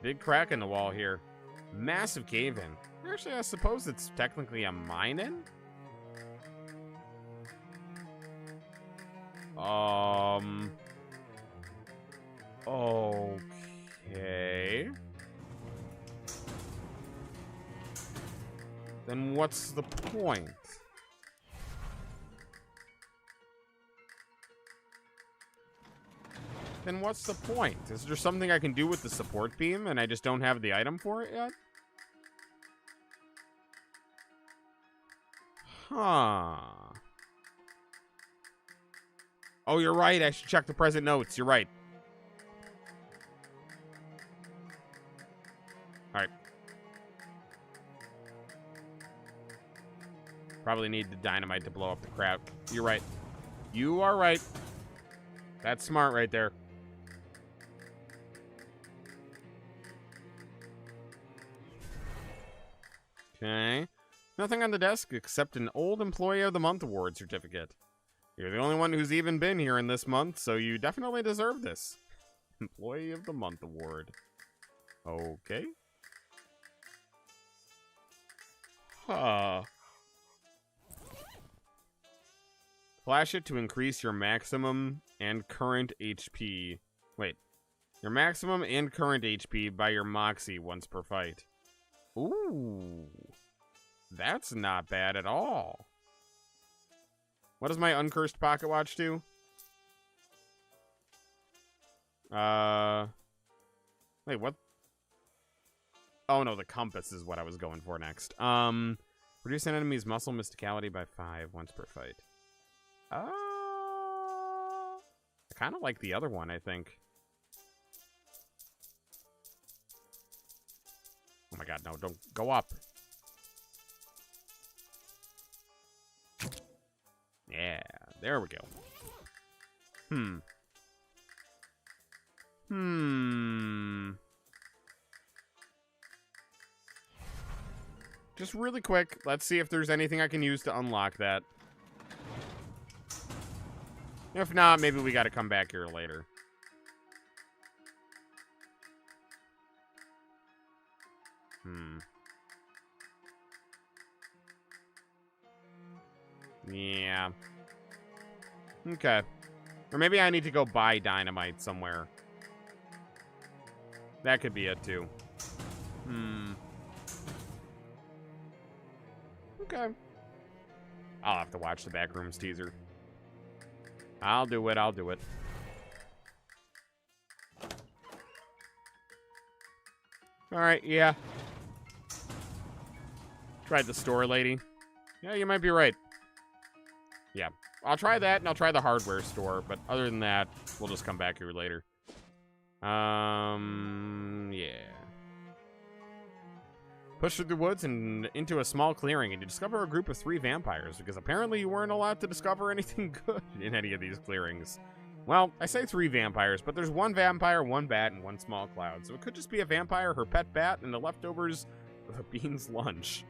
Big crack in the wall here. Massive cave-in. Actually, I suppose it's technically a mine-in? Okay. Then what's the point? Then what's the point? Is there something I can do with the support beam and I just don't have the item for it yet? Huh. Oh, you're right. I should check the present notes. You're right. All right. Probably need the dynamite to blow up the crowd. You're right. You are right. That's smart right there. Okay. Nothing on the desk except an old Employee of the Month award certificate. You're the only one who's even been here in this month, so you definitely deserve this. Employee of the Month award. Okay. Huh. Flash it to increase your maximum and current HP. Wait. Your maximum and current HP by your Moxie once per fight. Ooh. That's not bad at all. What does my uncursed pocket watch do? Wait, what? Oh no, the compass is what I was going for next. Reduce an enemy's muscle mysticality by 5 once per fight. I kind of like the other one, I think. Oh my god, no, don't go up. Yeah, there we go. Just really quick, let's see if there's anything I can use to unlock that. If not, maybe we gotta come back here later. Yeah. Okay. Or maybe I need to go buy dynamite somewhere. That could be it, too. Okay. I'll have to watch the Backrooms teaser. I'll do it, I'll do it. Alright, yeah. Tried the store lady. Yeah, you might be right. Yeah. I'll try that, and I'll try the hardware store, but other than that, we'll just come back here later. Yeah. Push through the woods and into a small clearing, and you discover a group of 3 vampires, because apparently you weren't allowed to discover anything good in any of these clearings. Well, I say 3 vampires, but there's 1 vampire, 1 bat, and 1 small cloud, so it could just be a vampire, her pet bat, and the leftovers of a bean's lunch.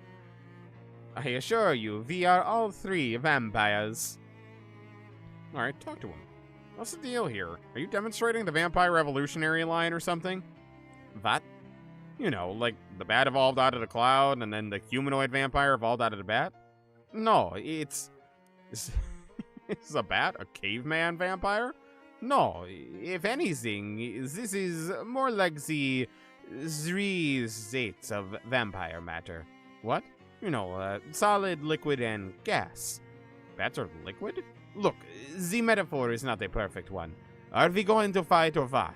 I assure you, we are all 3 vampires. Alright, talk to him. What's the deal here? Are you demonstrating the Vampire Revolutionary line or something? What? You know, like the bat evolved out of the cloud and then the humanoid vampire evolved out of the bat? No, it's a bat? A caveman vampire? No, if anything, this is more like the 3 states of vampire matter. What? You know, solid, liquid, and gas. Bats are liquid? Look, the metaphor is not a perfect one. Are we going to fight or what?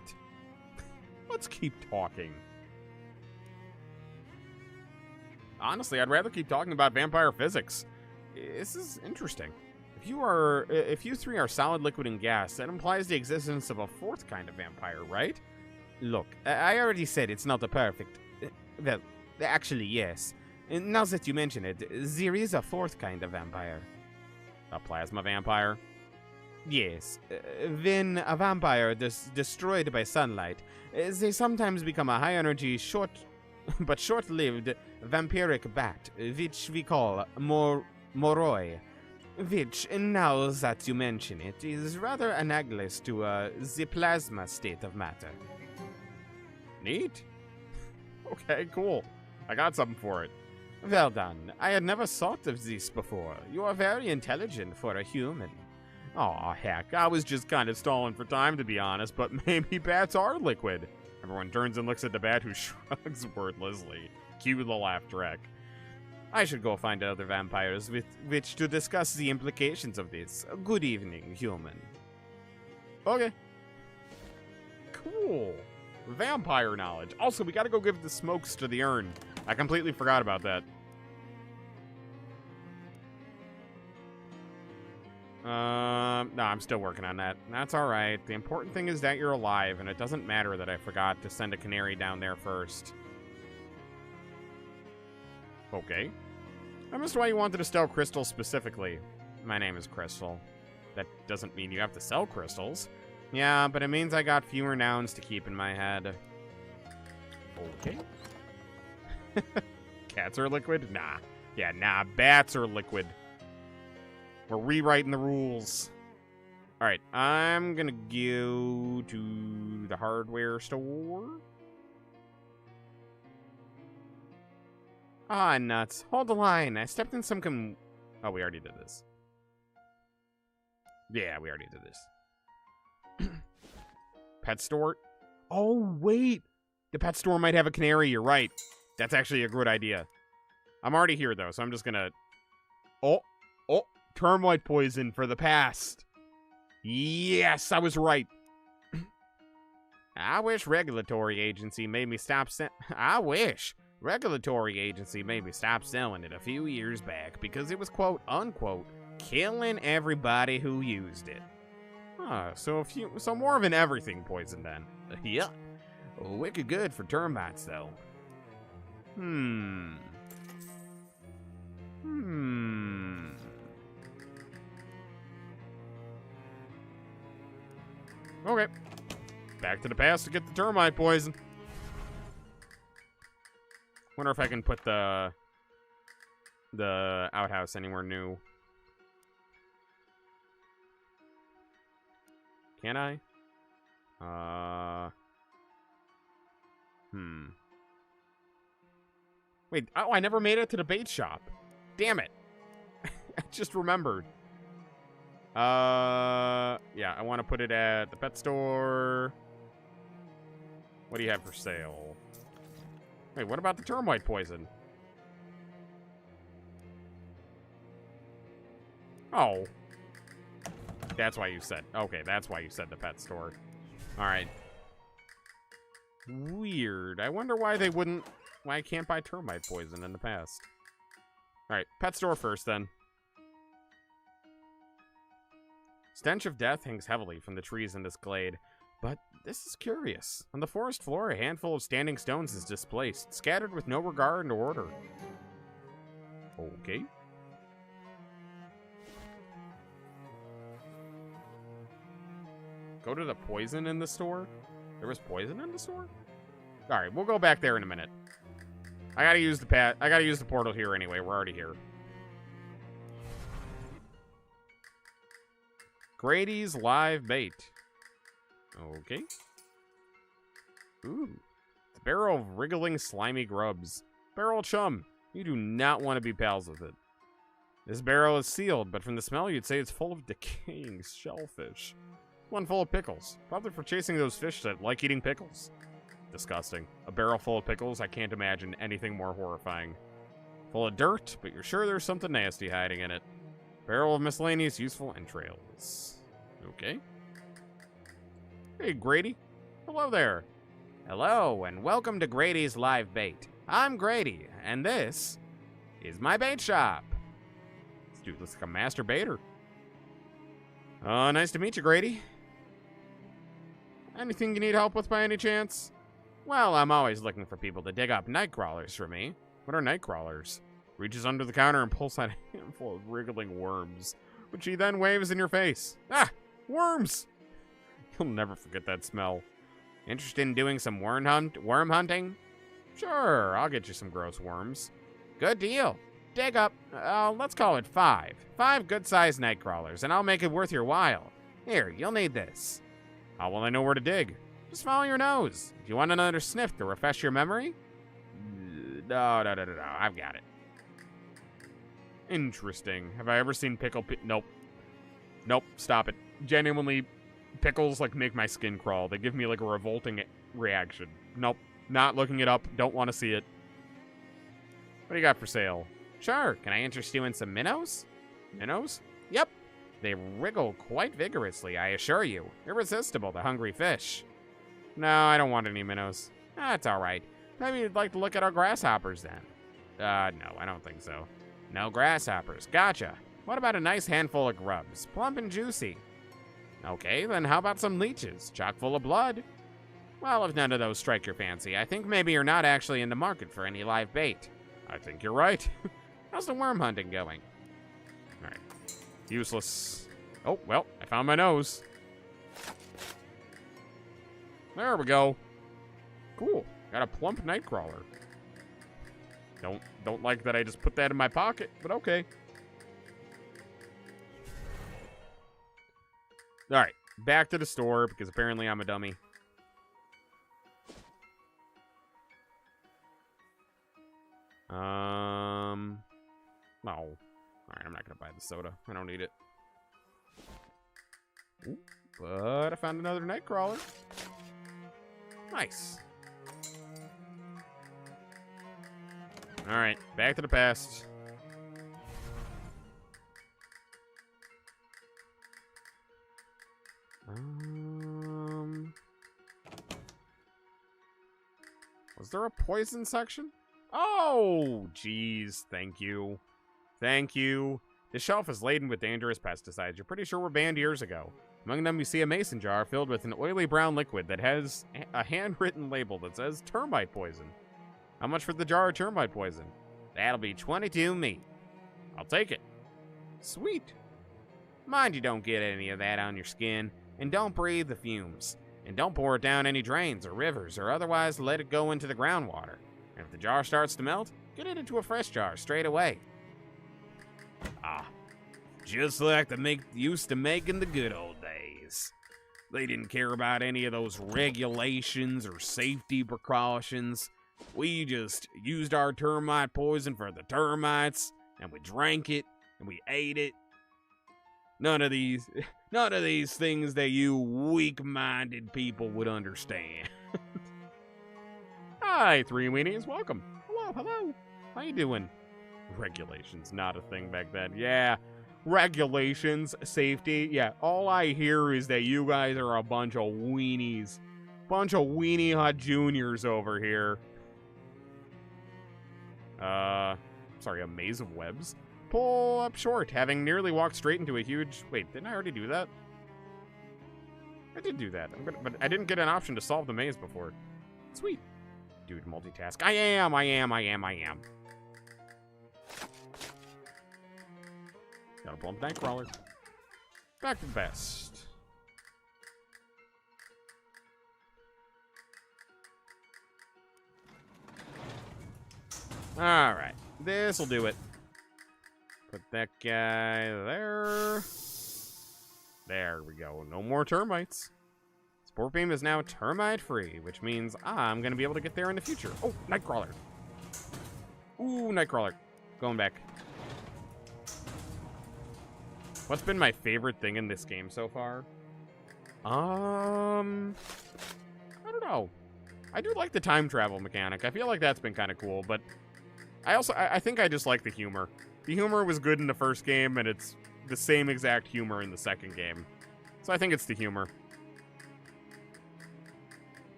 Let's keep talking. Honestly, I'd rather keep talking about vampire physics. This is interesting. If you 3 are solid, liquid, and gas, that implies the existence of a 4th kind of vampire, right? Look, I already said it's not a perfect... well, actually, yes. Now that you mention it, there is a 4th kind of vampire. A plasma vampire? Yes. When a vampire is destroyed by sunlight, they sometimes become a high-energy, short-lived vampiric bat, which we call moroi. Which, now that you mention it, is rather analogous to the plasma state of matter. Neat. Okay, cool. I got something for it. Well done. I had never thought of this before. You are very intelligent for a human. Aw, heck, I was just kind of stalling for time, to be honest, but maybe bats are liquid. Everyone turns and looks at the bat, who shrugs wordlessly. Cue the laugh track. I should go find other vampires with which to discuss the implications of this. Good evening, human. Okay. Cool. Vampire knowledge. Also, we gotta go give the smokes to the urn. I completely forgot about that. No, I'm still working on that. That's alright. The important thing is that you're alive, and it doesn't matter that I forgot to send a canary down there first. Okay. I missed why you wanted to sell crystals specifically. My name is Crystal. That doesn't mean you have to sell crystals. Yeah, but it means I got fewer nouns to keep in my head. Okay. Cats are liquid? Nah. Yeah, nah, bats are liquid. We're rewriting the rules. Alright, I'm gonna go to the hardware store. Ah, nuts. Hold the line. I stepped in some Oh, we already did this. Yeah, we already did this. Pet store? Oh, wait. The pet store might have a canary. You're right. That's actually a good idea. I'm already here, though, so I'm just gonna... Oh, termite poison for the past. Yes, I was right. I wish regulatory agency made me stop I wish. Regulatory agency made me stop selling it a few years back because it was quote unquote killing everybody who used it. So more of an everything poison then. Yeah. Wicked good for termites though. Okay. Back to the past to get the termite poison. Wonder if I can put the outhouse anywhere new. Can I? Wait, oh, I never made it to the bait shop. Damn it. I just remembered. Yeah, I want to put it at the pet store. What do you have for sale? Wait, what about the termite poison? Oh. That's why you said. Okay, that's why you said the pet store. All right. Weird. I wonder why they wouldn't. Why I can't buy termite poison in the past. All right, pet store first then. Stench of death hangs heavily from the trees in this glade, but this is curious. On the forest floor, a handful of standing stones is displaced, scattered with no regard to order. Okay. Go to the poison in the store? There was poison in the store? Alright, we'll go back there in a minute. I gotta use the portal here anyway. We're already here. Grady's live bait. Okay. Ooh. It's a barrel of wriggling slimy grubs. Barrel chum. You do not want to be pals with it. This barrel is sealed, but from the smell you'd say it's full of decaying shellfish. One full of pickles. Probably for chasing those fish that like eating pickles. Disgusting. A barrel full of pickles? I can't imagine anything more horrifying. Full of dirt, but you're sure there's something nasty hiding in it. Barrel of miscellaneous useful entrails. Okay. Hey, Grady. Hello there. Hello, and welcome to Grady's Live Bait. I'm Grady, and this is my bait shop. This dude looks like a master baiter. Nice to meet you, Grady. Anything you need help with by any chance? Well, I'm always looking for people to dig up night crawlers for me. What are night crawlers? Reaches under the counter and pulls out a handful of wriggling worms, which he then waves in your face. Ah! Worms! You'll never forget that smell. Interested in doing some worm hunting? Sure, I'll get you some gross worms. Good deal. Dig up, let's call it 5. 5 good-sized night crawlers, and I'll make it worth your while. Here, you'll need this. How will I know where to dig? Just follow your nose. Do you want another sniff to refresh your memory? No, I've got it. Interesting. Have I ever seen Nope. Nope, stop it. Genuinely, pickles, like, make my skin crawl. They give me, like, a revolting reaction. Nope, not looking it up. Don't want to see it. What do you got for sale? Sure, can I interest you in some minnows? Minnows? Yep. They wriggle quite vigorously, I assure you. Irresistible to hungry fish. No, I don't want any minnows. That's alright. Maybe you'd like to look at our grasshoppers then. No, I don't think so. No grasshoppers. Gotcha. What about a nice handful of grubs? Plump and juicy. Okay, then how about some leeches? Chock full of blood? Well, if none of those strike your fancy, I think maybe you're not actually in the market for any live bait. I think you're right. How's the worm hunting going? Alright. Useless. Oh, well, I found my nose. There we go. Cool. Got a plump nightcrawler. Don't like that I just put that in my pocket, but okay. Alright, back to the store, because apparently I'm a dummy. No. Alright, I'm not gonna buy the soda. I don't need it. Ooh, but I found another nightcrawler. Nice. Alright, back to the past. Was there a poison section? Oh, geez. Thank you. Thank you. This shelf is laden with dangerous pesticides. You're pretty sure were banned years ago. Among them, you see a mason jar filled with an oily brown liquid that has a handwritten label that says termite poison. How much for the jar of termite poison? That'll be 22 meat. I'll take it. Sweet. Mind you don't get any of that on your skin, and don't breathe the fumes. And don't pour it down any drains or rivers, or otherwise let it go into the groundwater. And if the jar starts to melt, get it into a fresh jar straight away. Ah, just like they used to make in the good old days. They didn't care about any of those regulations or safety precautions. We just used our termite poison for the termites, and we drank it, and we ate it. None of these things that you weak-minded people would understand. Hi, Three Weenies, welcome. Hello. How you doing? Regulations, not a thing back then. Yeah, regulations, safety. Yeah, all I hear is that you guys are a bunch of weenies. Bunch of weenie hot juniors over here. Sorry, a maze of webs. Pull up short, having nearly walked straight into a huge... Wait, didn't I already do that? I did do that, but I didn't get an option to solve the maze before. Sweet. Dude, multitask. I am. Gotta pull up Nightcrawler. Back to the best. Alright, this'll do it. Put that guy there. There we go. No more termites. Sport Beam is now termite-free, which means I'm going to be able to get there in the future. Oh, Nightcrawler. Ooh, Nightcrawler. Going back. What's been my favorite thing in this game so far? I don't know. I do like the time travel mechanic. I feel like that's been kind of cool, but I think I just like the humor. The humor was good in the first game, and it's the same exact humor in the second game. So I think it's the humor.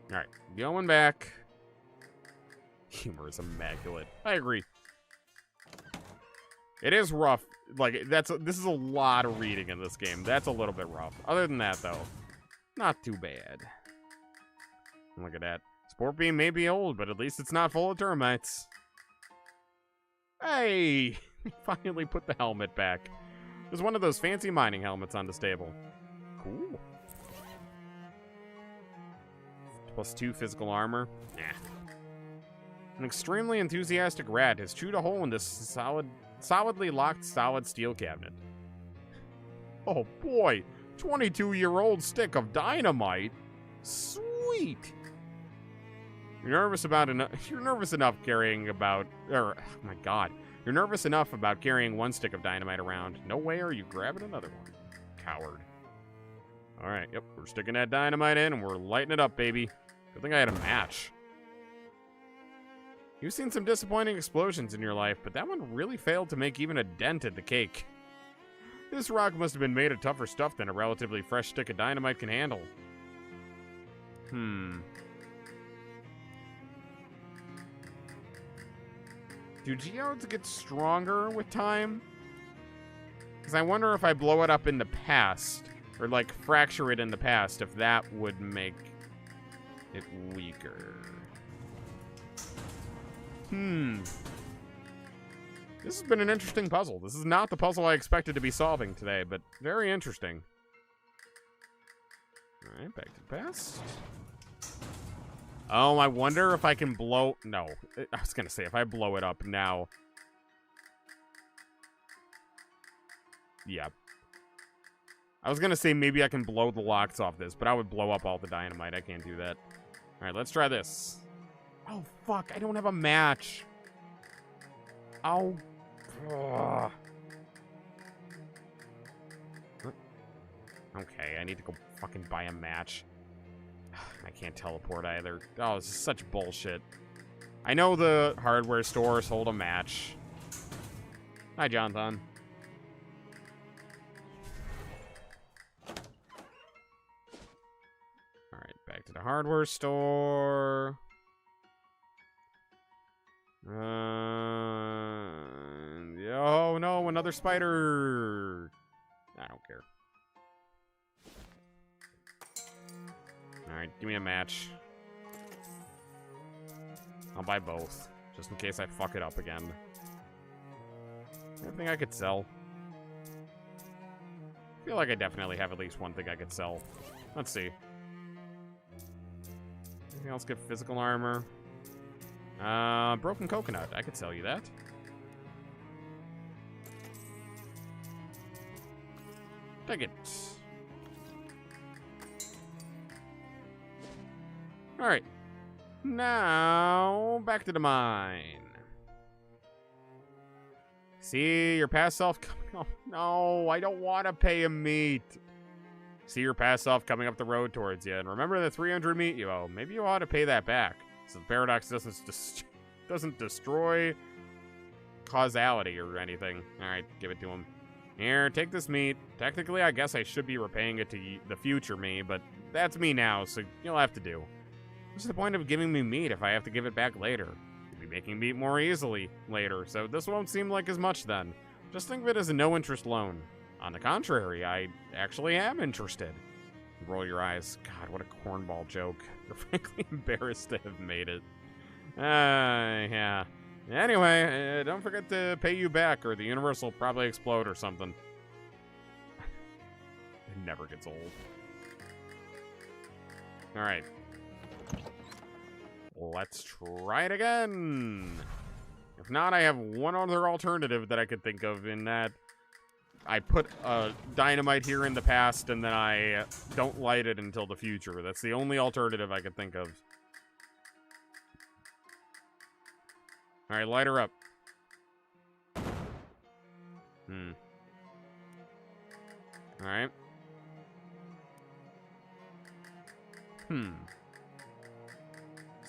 Alright, going back. Humor is immaculate. I agree. It is rough. Like, this is a lot of reading in this game. That's a little bit rough. Other than that, though, not too bad. Look at that. Sport Beam may be old, but at least it's not full of termites. Hey! Finally put the helmet back. There's one of those fancy mining helmets on the stable. Cool. +2 physical armor. Nah. An extremely enthusiastic rat has chewed a hole in this solidly locked solid steel cabinet. Oh boy! 22-year-old stick of dynamite? Sweet! You're nervous enough carrying about... oh my god. You're nervous enough about carrying one stick of dynamite around. No way are you grabbing another one. Coward. Alright, yep, we're sticking that dynamite in and we're lighting it up, baby. Good thing I had a match. You've seen some disappointing explosions in your life, but that one really failed to make even a dent in the cake. This rock must have been made of tougher stuff than a relatively fresh stick of dynamite can handle. Do geodes get stronger with time? Because I wonder if I blow it up in the past, or like fracture it in the past, if that would make it weaker. This has been an interesting puzzle. This is not the puzzle I expected to be solving today, but very interesting. Alright, back to the past. Oh, I wonder if I can blow... No, I was gonna say, if I blow it up now... Yeah. I was gonna say maybe I can blow the locks off this, but I would blow up all the dynamite. I can't do that. Alright, let's try this. Oh, fuck, I don't have a match. Oh. Ugh. Okay, I need to go fucking buy a match. I can't teleport either. Oh, this is such bullshit. I know the hardware stores hold a match. Hi, Jonathan. Alright, back to a hardware store? Oh no, another spider. I don't care. Alright, give me a match. I'll buy both, just in case I fuck it up again. Anything I could sell? I feel like I definitely have at least one thing I could sell. Let's see. Anything else good? Physical armor. Broken coconut. I could sell you that. Take it. Alright. Now, back to the mine. See your past self coming up. No, I don't want to pay him meat. See your past self coming up the road towards you. And remember the 300 meat you owe. Maybe you ought to pay that back. So the paradox doesn't destroy causality or anything. Alright, give it to him. Here, take this meat. Technically, I guess I should be repaying it to the future me, but that's me now, so you'll have to do. What's the point of giving me meat if I have to give it back later? You'll be making meat more easily later, so this won't seem like as much then. Just think of it as a no-interest loan. On the contrary, I actually am interested. Roll your eyes. God, what a cornball joke. You're frankly embarrassed to have made it. Yeah. Anyway, don't forget to pay you back, or the universe will probably explode or something. It never gets old. Alright. Let's try it again. If not, I have one other alternative that I could think of, in that I put dynamite here in the past and then I don't light it until the future. That's the only alternative I could think of. Alright, light her up. Alright.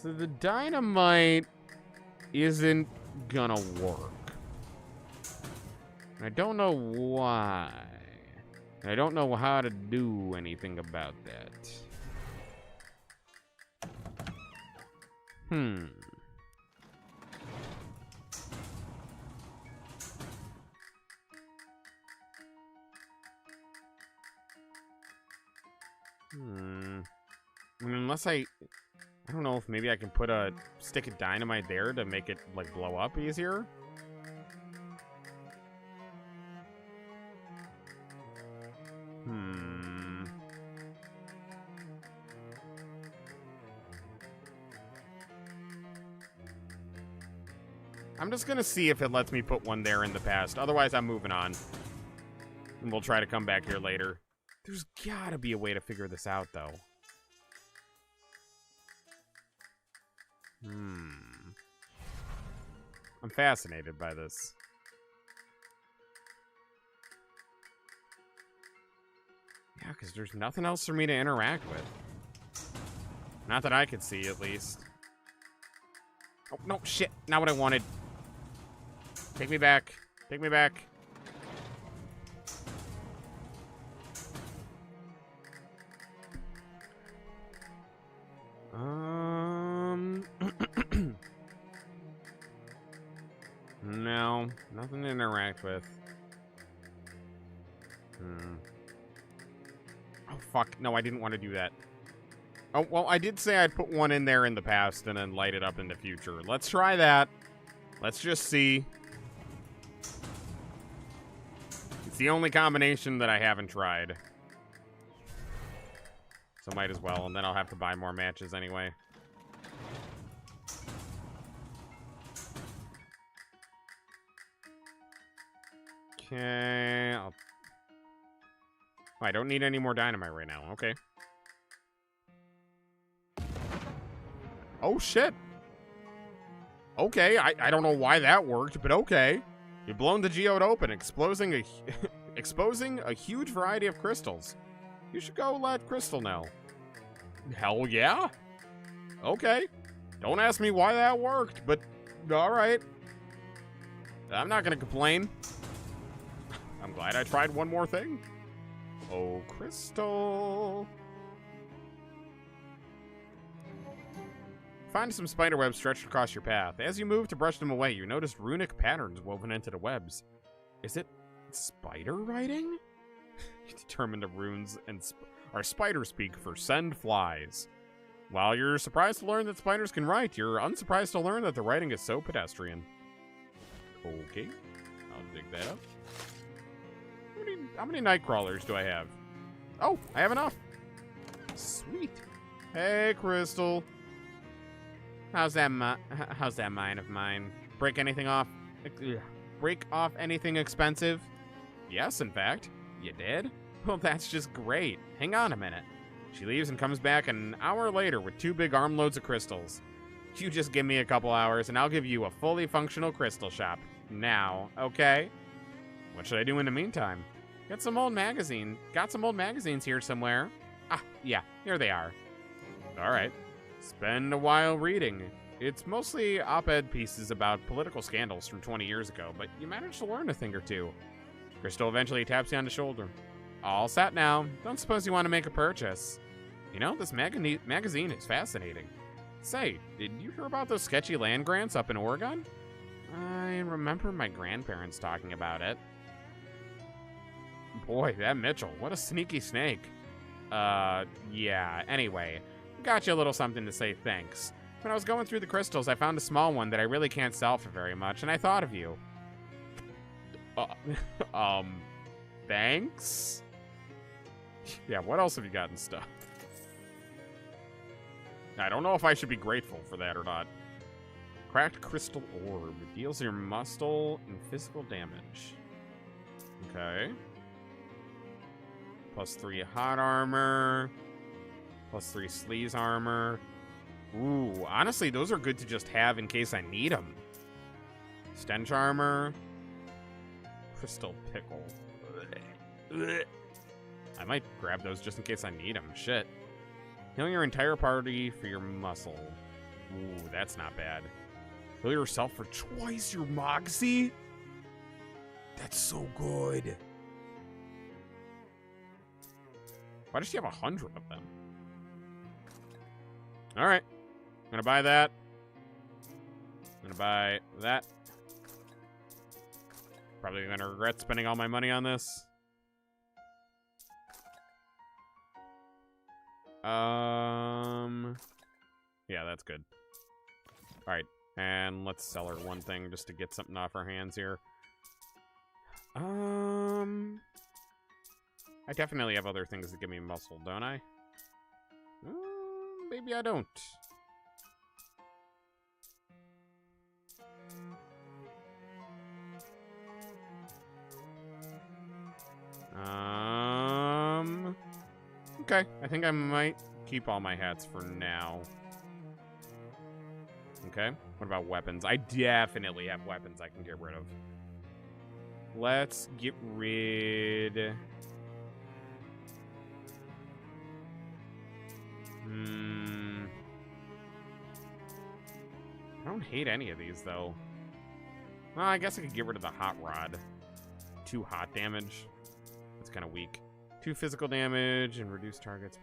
So the dynamite isn't gonna work. I don't know why. I don't know how to do anything about that. I mean, unless I don't know if maybe I can put a stick of dynamite there to make it, like, blow up easier. I'm just gonna see if it lets me put one there in the past. Otherwise, I'm moving on. And we'll try to come back here later. There's gotta be a way to figure this out, though. I'm fascinated by this. Yeah, because there's nothing else for me to interact with. Not that I could see, at least. Oh, no, shit. Not what I wanted. Take me back. Take me back. No, nothing to interact with. Oh, fuck. No, I didn't want to do that. Oh, well, I did say I'd put one in there in the past and then light it up in the future. Let's try that. Let's just see. It's the only combination that I haven't tried. So might as well, and then I'll have to buy more matches anyway. Okay. Oh, I don't need any more dynamite right now. Okay. Oh, shit. Okay, I don't know why that worked, but okay. You've blown the geode open, exposing a huge variety of crystals. You should go let Crystal know. Hell yeah. Okay. Don't ask me why that worked, but alright. I'm not gonna complain. I'm glad I tried one more thing. Oh, Crystal. Find some spider webs stretched across your path. As you move to brush them away, you notice runic patterns woven into the webs. Is it spider writing? You determine the runes are spider speak for send flies. While you're surprised to learn that spiders can write, you're unsurprised to learn that the writing is so pedestrian. Okay, I'll dig that up. How many night crawlers do I have? Oh, I have enough. Sweet. Hey, Crystal. How's that mine of mine? Break anything off? Break off anything expensive? Yes, in fact. You did? Well, that's just great. Hang on a minute. She leaves and comes back an hour later with 2 big armloads of crystals. You just give me a couple hours and I'll give you a fully functional crystal shop. Now, okay? What should I do in the meantime? Got some old magazines here somewhere. Ah, yeah, here they are. Alright. Spend a while reading. It's mostly op-ed pieces about political scandals from 20 years ago, but you managed to learn a thing or two. Crystal eventually taps you on the shoulder. All set now. Don't suppose you want to make a purchase. You know, this magazine is fascinating. Say, did you hear about those sketchy land grants up in Oregon? I remember my grandparents talking about it. Boy, that Mitchell, what a sneaky snake. Yeah, anyway. Got you a little something to say thanks. When I was going through the crystals, I found a small one that I really can't sell for very much, and I thought of you. Thanks? Yeah, what else have you got in stuff? I don't know if I should be grateful for that or not. Cracked crystal orb. Deals your muscle and physical damage. Okay. +3 hot armor. +3 sleeves armor. Ooh, honestly, those are good to just have in case I need them. Stench armor. Crystal pickle. I might grab those just in case I need them. Shit. Heal your entire party for your muscle. Ooh, that's not bad. Heal yourself for twice your moxie? That's so good. Why does she have 100 of them? Alright. I'm gonna buy that. I'm gonna buy that. Probably gonna regret spending all my money on this. Yeah, that's good. Alright, and let's sell her one thing just to get something off our hands here. I definitely have other things that give me muscle, don't I? Maybe I don't. Okay, I think I might keep all my hats for now. Okay, what about weapons? I definitely have weapons I can get rid of. Let's get rid... I don't hate any of these, though. Well, I guess I could get rid of the hot rod. 2 hot damage. That's kind of weak. 2 physical damage and reduce targets.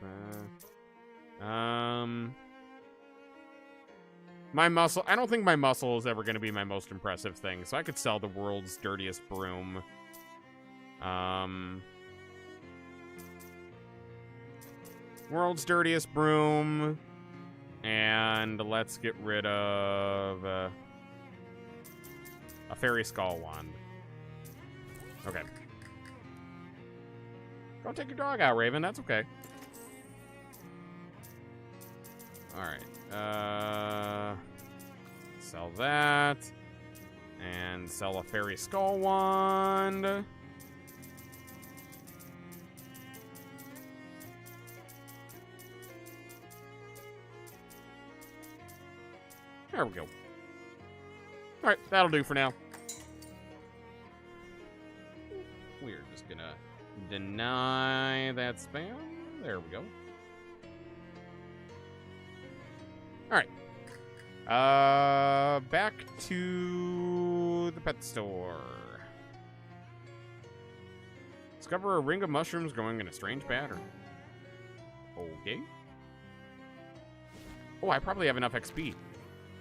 My muscle. I don't think my muscle is ever going to be my most impressive thing, so I could sell the world's dirtiest broom. World's dirtiest broom. And let's get rid of a fairy skull wand. Okay. Go take your dog out, Raven. That's okay. Alright. Sell that. And sell a fairy skull wand. There we go. Alright, that'll do for now. We're just gonna deny that spam. There we go. Alright. Back to the pet store. Discover a ring of mushrooms growing in a strange pattern. Okay. Oh, I probably have enough XP.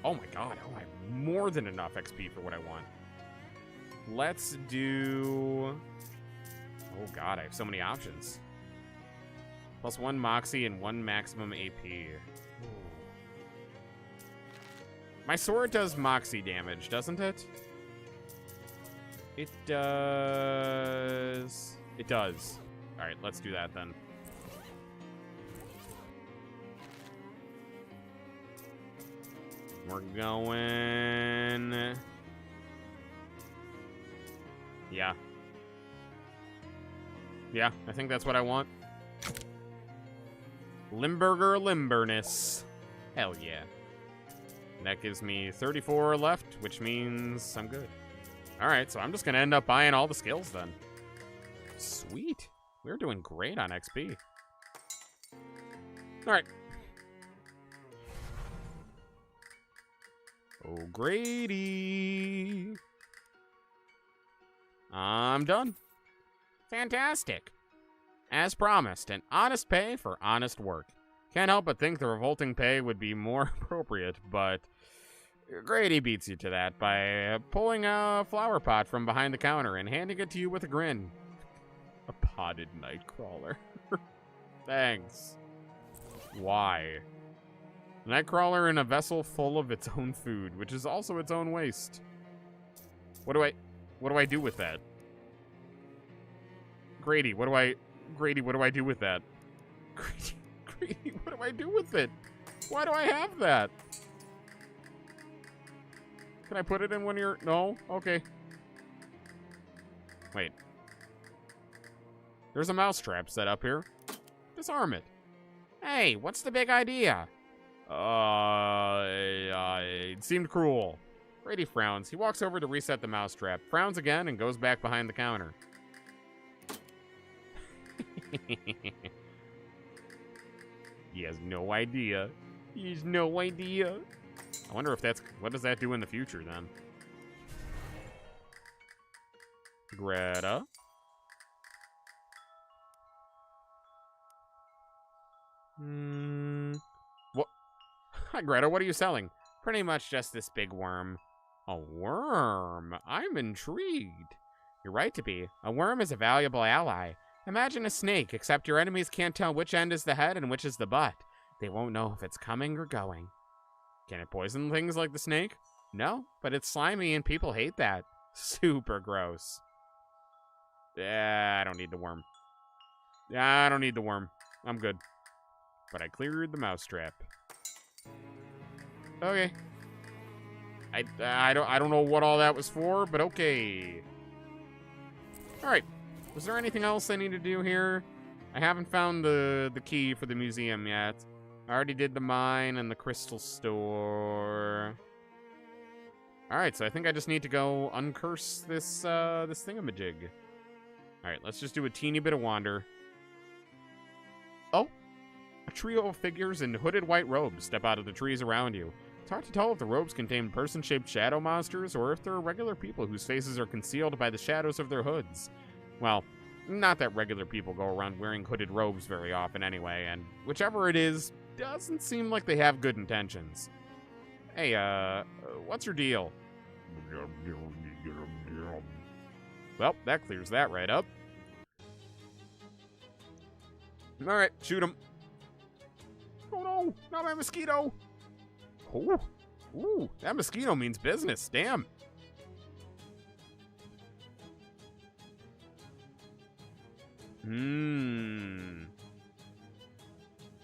Oh my god. Oh, I have more than enough XP for what I want. Let's do... Oh god, I have so many options. +1 Moxie and 1 maximum AP. Ooh. My sword does Moxie damage, doesn't it? It does. It does. Alright, let's do that then. We're going... Yeah. Yeah, I think that's what I want. Limburger Limberness. Hell yeah. And that gives me 34 left, which means I'm good. Alright, so I'm just gonna end up buying all the skills then. Sweet. We're doing great on XP. Alright. Oh, Grady. I'm done. Fantastic. As promised, an honest pay for honest work. Can't help but think the revolting pay would be more appropriate, but Grady beats you to that by pulling a flower pot from behind the counter and handing it to you with a grin. A potted nightcrawler. Thanks. Why? Nightcrawler in a vessel full of its own food, which is also its own waste. What do I do with that? Grady, what do I do with that? Grady, what do I do with it? Why do I have that? Can I put it in one of your... No? Okay. Wait. There's a mousetrap set up here. Disarm it. Hey, what's the big idea? It seemed cruel. Grady frowns. He walks over to reset the mousetrap, frowns again, and goes back behind the counter. He has no idea. He has no idea. I wonder if that's... What does that do in the future, then? Greta. What? Hi, Greta. What are you selling? Pretty much just this big worm. A worm? I'm intrigued. You're right to be. A worm is a valuable ally. Imagine a snake, except your enemies can't tell which end is the head and which is the butt. They won't know if it's coming or going. Can it poison things like the snake? No, but it's slimy and people hate that. Super gross. Yeah, I don't need the worm. Yeah, I don't need the worm. I'm good. But I cleared the mousetrap. Okay. I don't know what all that was for, but okay. Alright. Was there anything else I need to do here? I haven't found the key for the museum yet. I already did the mine and the crystal store. Alright, so I think I just need to go uncurse this this thingamajig. Alright, let's just do a teeny bit of wander. Oh! A trio of figures in hooded white robes step out of the trees around you. It's hard to tell if the robes contain person-shaped shadow monsters or if they're regular people whose faces are concealed by the shadows of their hoods. Well, not that regular people go around wearing hooded robes very often anyway, and whichever it is, doesn't seem like they have good intentions. Hey, what's your deal? Well, that clears that right up. Alright, shoot him. Oh no, not my mosquito. Oh, ooh, that mosquito means business, damn.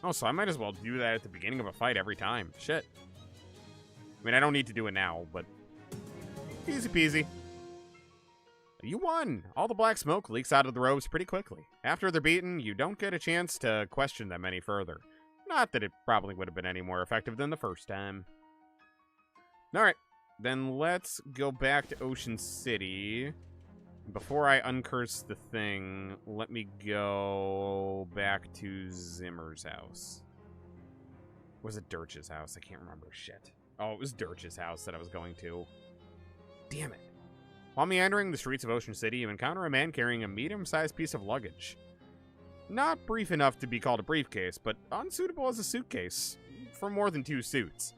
Oh, so I might as well do that at the beginning of a fight every time. Shit. I mean, I don't need to do it now, but... Easy peasy. You won! All the black smoke leaks out of the robes pretty quickly. After they're beaten, you don't get a chance to question them any further. Not that it probably would have been any more effective than the first time. Alright, then let's go back to Ocean City. Before I uncurse the thing, let me go back to Zimmer's house. Or was it Dirch's house? I can't remember. Shit. Oh, it was Dirch's house that I was going to. Damn it. While meandering the streets of Ocean City, you encounter a man carrying a medium-sized piece of luggage. Not brief enough to be called a briefcase, but unsuitable as a suitcase. for more than 2 suits.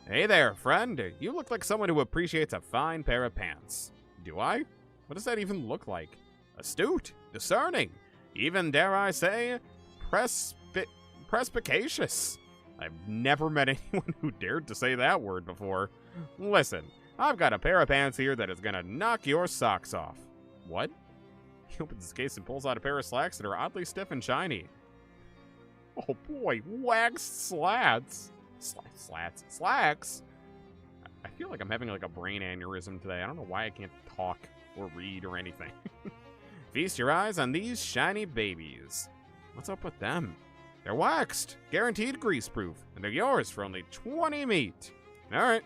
Hey there, friend. You look like someone who appreciates a fine pair of pants. Do I? What does that even look like? Astute, discerning, even, dare I say, perspicacious. I've never met anyone who dared to say that word before. Listen, I've got a pair of pants here that is gonna knock your socks off. What? He opens his case and pulls out a pair of slacks that are oddly stiff and shiny. Oh boy, waxed slats. Slacks? I feel like I'm having like a brain aneurysm today. I don't know why I can't talk or read or anything. Feast your eyes on these shiny babies. What's up with them? They're waxed, guaranteed grease-proof, and they're yours for only 20 meat. All right.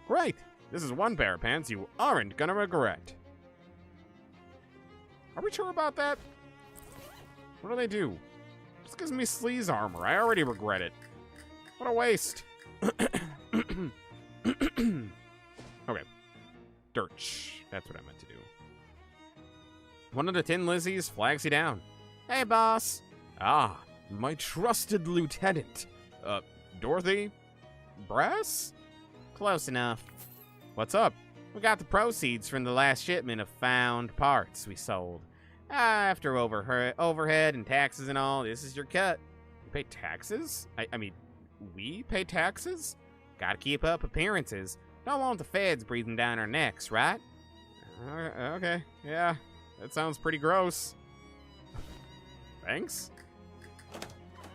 Great. This is one pair of pants you aren't gonna regret. Are we sure about that? What do they do? Just gives me sleaze armor. I already regret it. What a waste. Okay. Dirch. That's what I meant to do. One of the Tin Lizzies flags you down. Hey, boss. Ah, my trusted lieutenant. Dorothy? Brass? Close enough. What's up? We got the proceeds from the last shipment of found parts we sold. After overhead and taxes and all, this is your cut. You pay taxes? I mean, we pay taxes? Gotta keep up appearances. Don't want the feds breathing down our necks, right? Okay, yeah. That sounds pretty gross. Thanks?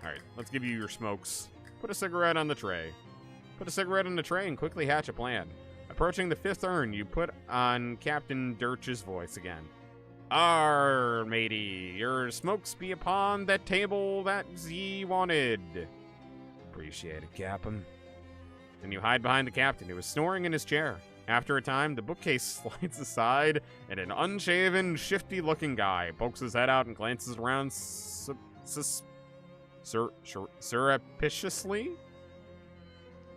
Alright, let's give you your smokes. Put a cigarette on the tray. Put a cigarette on the tray and quickly hatch a plan. Approaching the 5th urn, you put on Captain Dirch's voice again. Arr, matey, your smokes be upon that table that ye wanted. Appreciate it, Captain. Then you hide behind the captain, who is snoring in his chair. After a time, the bookcase slides aside, and an unshaven, shifty-looking guy pokes his head out and glances around surreptitiously.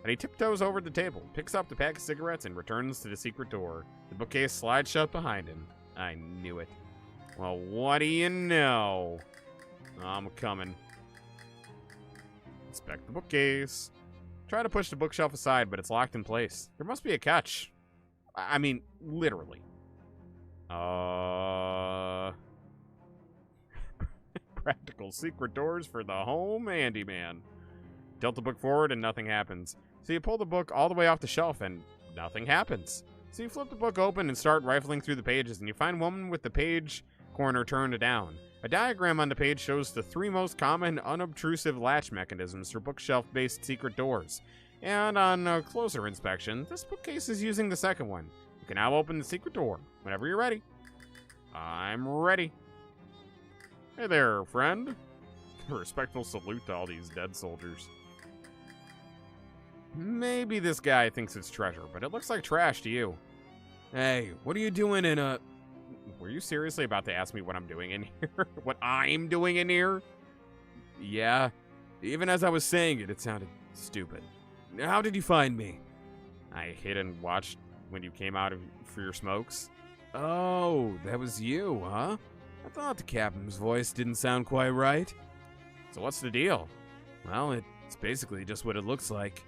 And he tiptoes over the table, picks up the pack of cigarettes, and returns to the secret door. The bookcase slides shut behind him. I knew it. Well, what do you know? I'm coming. Inspect the bookcase. Try to push the bookshelf aside, but it's locked in place. There must be a catch. I mean, literally. Practical secret doors for the home handyman. Tilt the book forward and nothing happens. So you pull the book all the way off the shelf and nothing happens. So you flip the book open and start rifling through the pages, and you find one with the page corner turned down. A diagram on the page shows the 3 most common unobtrusive latch mechanisms for bookshelf-based secret doors. And on a closer inspection, this bookcase is using the second one. You can now open the secret door whenever you're ready. I'm ready. Hey there, friend. A respectful salute to all these dead soldiers. Maybe this guy thinks it's treasure, but it looks like trash to you. Hey, what are you doing in a... Were you seriously about to ask me what I'm doing in here? What I'm doing in here? Yeah. Even as I was saying it, it sounded stupid. How did you find me? I hid and watched when you came out for your smokes. Oh, that was you, huh? I thought the captain's voice didn't sound quite right. So what's the deal? Well, it's basically just what it looks like.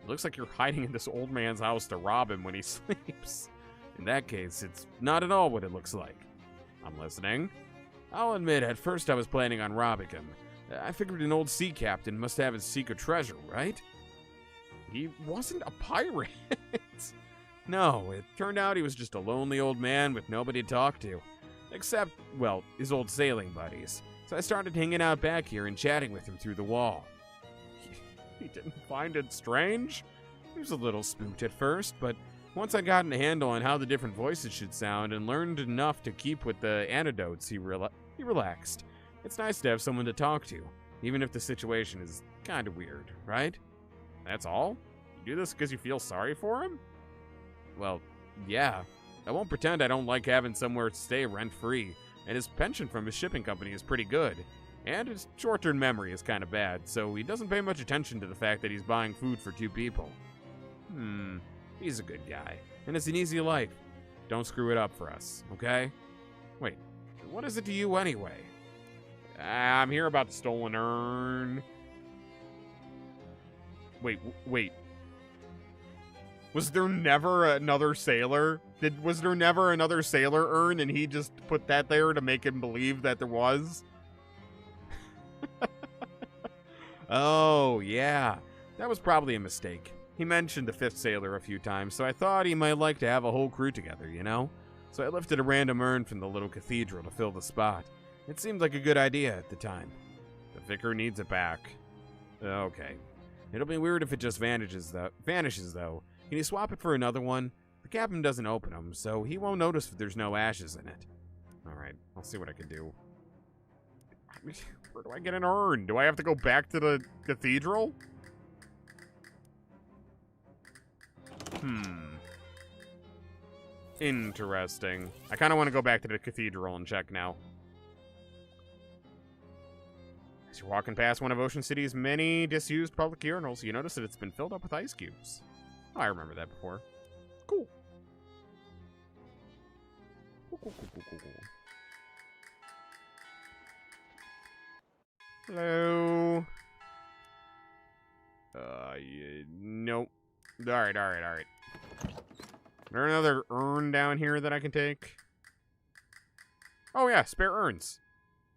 It looks like you're hiding in this old man's house to rob him when he sleeps. In that case, it's not at all what it looks like. I'm listening. I'll admit, at first I was planning on robbing him. I figured an old sea captain must have his secret treasure, right? He wasn't a pirate. No, it turned out he was just a lonely old man with nobody to talk to. Except, well, his old sailing buddies. So I started hanging out back here and chatting with him through the wall. He didn't find it strange? He was a little spooked at first, but once I got a handle on how the different voices should sound and learned enough to keep with the anecdotes, he relaxed. It's nice to have someone to talk to, even if the situation is kind of weird, right? That's all? You do this because you feel sorry for him? Well, yeah. I won't pretend I don't like having somewhere to stay rent-free, and his pension from his shipping company is pretty good. And his short-term memory is kind of bad, so he doesn't pay much attention to the fact that he's buying food for 2 people. He's a good guy, and it's an easy life. Don't screw it up for us, okay? Wait, what is it to you anyway? I'm here about the stolen urn. Wait. Was there never another sailor? Was there never another sailor urn and he just put that there to make him believe that there was? Oh, yeah. That was probably a mistake. He mentioned the fifth sailor a few times, so I thought he might like to have a whole crew together, you know? So I lifted a random urn from the little cathedral to fill the spot. It seemed like a good idea at the time. The vicar needs it back. Okay. It'll be weird if it just vanishes, though. Can you swap it for another one? The captain doesn't open them, so he won't notice if there's no ashes in it. Alright, I'll see what I can do. Where do I get an urn? Do I have to go back to the cathedral? Interesting. I kind of want to go back to the cathedral and check now. As you're walking past one of Ocean City's many disused public urinals, you notice that it's been filled up with ice cubes. Oh, I remember that before. Cool. Cool. Hello. Nope. Alright. Is there another urn down here that I can take? Oh yeah, spare urns.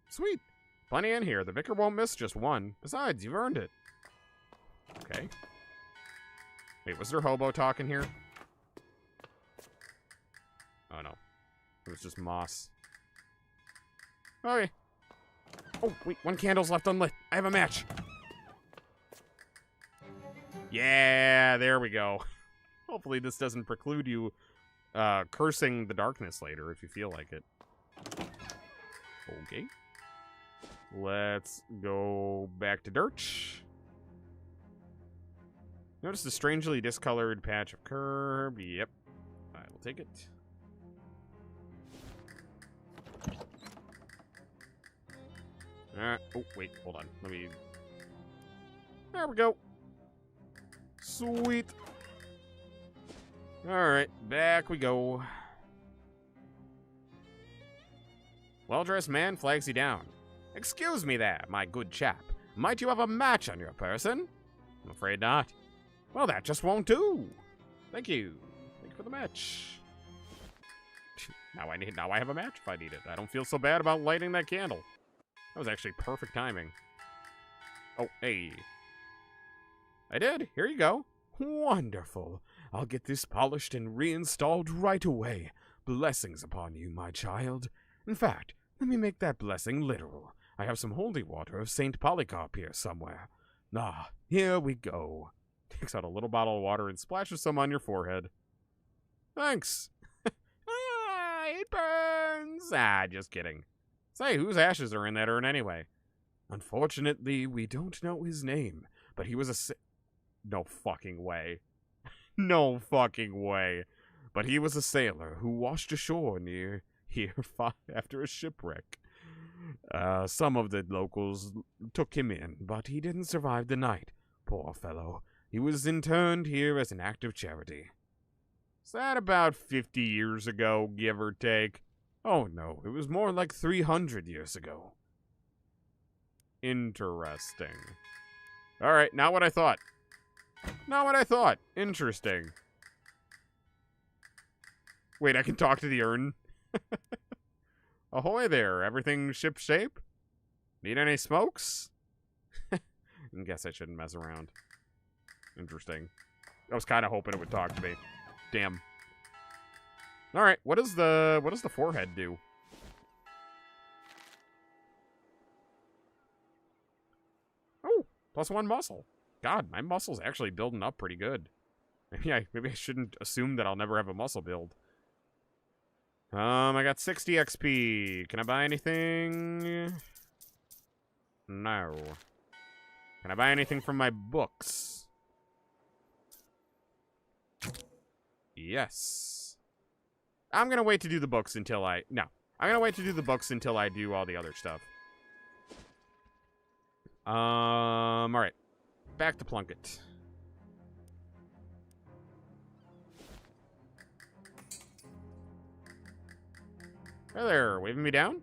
Sweet. Plenty in here. The vicar won't miss just one. Besides, you've earned it. Okay. Wait, was there hobo talk in here? Oh no. It was just moss. Okay. Oh, wait, one candle's left unlit. I have a match. Yeah, there we go. Hopefully this doesn't preclude you cursing the darkness later if you feel like it. Okay. Let's go back to dirt. Notice the strangely discolored patch of curb. Yep. I will take it. Alright. Oh, wait. Hold on. Let me... There we go. Sweet. Alright. Back we go. Well-dressed man flags you down. Excuse me there, my good chap. Might you have a match on your person? I'm afraid not. Well, that just won't do. Thank you. Thank you for the match. Now I have a match if I need it. I don't feel so bad about lighting that candle. That was actually perfect timing. Oh, hey. I did. Here you go. Wonderful. I'll get this polished and reinstalled right away. Blessings upon you, my child. In fact, let me make that blessing literal. I have some holy water of St. Polycarp here somewhere. Ah, here we go. Takes out a little bottle of water and splashes some on your forehead. Thanks. It burns. Just kidding. Say, whose ashes are in that urn anyway? Unfortunately, we don't know his name, but he was no fucking way. No fucking way. But he was a sailor who washed ashore near here after a shipwreck. Some of the locals took him in, but he didn't survive the night. Poor fellow. He was interned here as an act of charity. Is that about 50 years ago, give or take? Oh no, it was more like 300 years ago. Interesting. Alright, not what I thought. Not what I thought. Interesting. Wait, I can talk to the urn? Ahoy there, everything ship shape? Need any smokes? I guess I shouldn't mess around. Interesting. I was kind of hoping it would talk to me. Damn. Alright, what does the forehead do? Oh, +1 muscle. God, my muscle's actually building up pretty good. Maybe I shouldn't assume that I'll never have a muscle build. I got 60 XP. Can I buy anything? No. Can I buy anything from my books? Yes. I'm gonna wait to do the books until I'm gonna wait to do the books until I do all the other stuff. Alright. Back to Plunkett. Hey there, waving me down?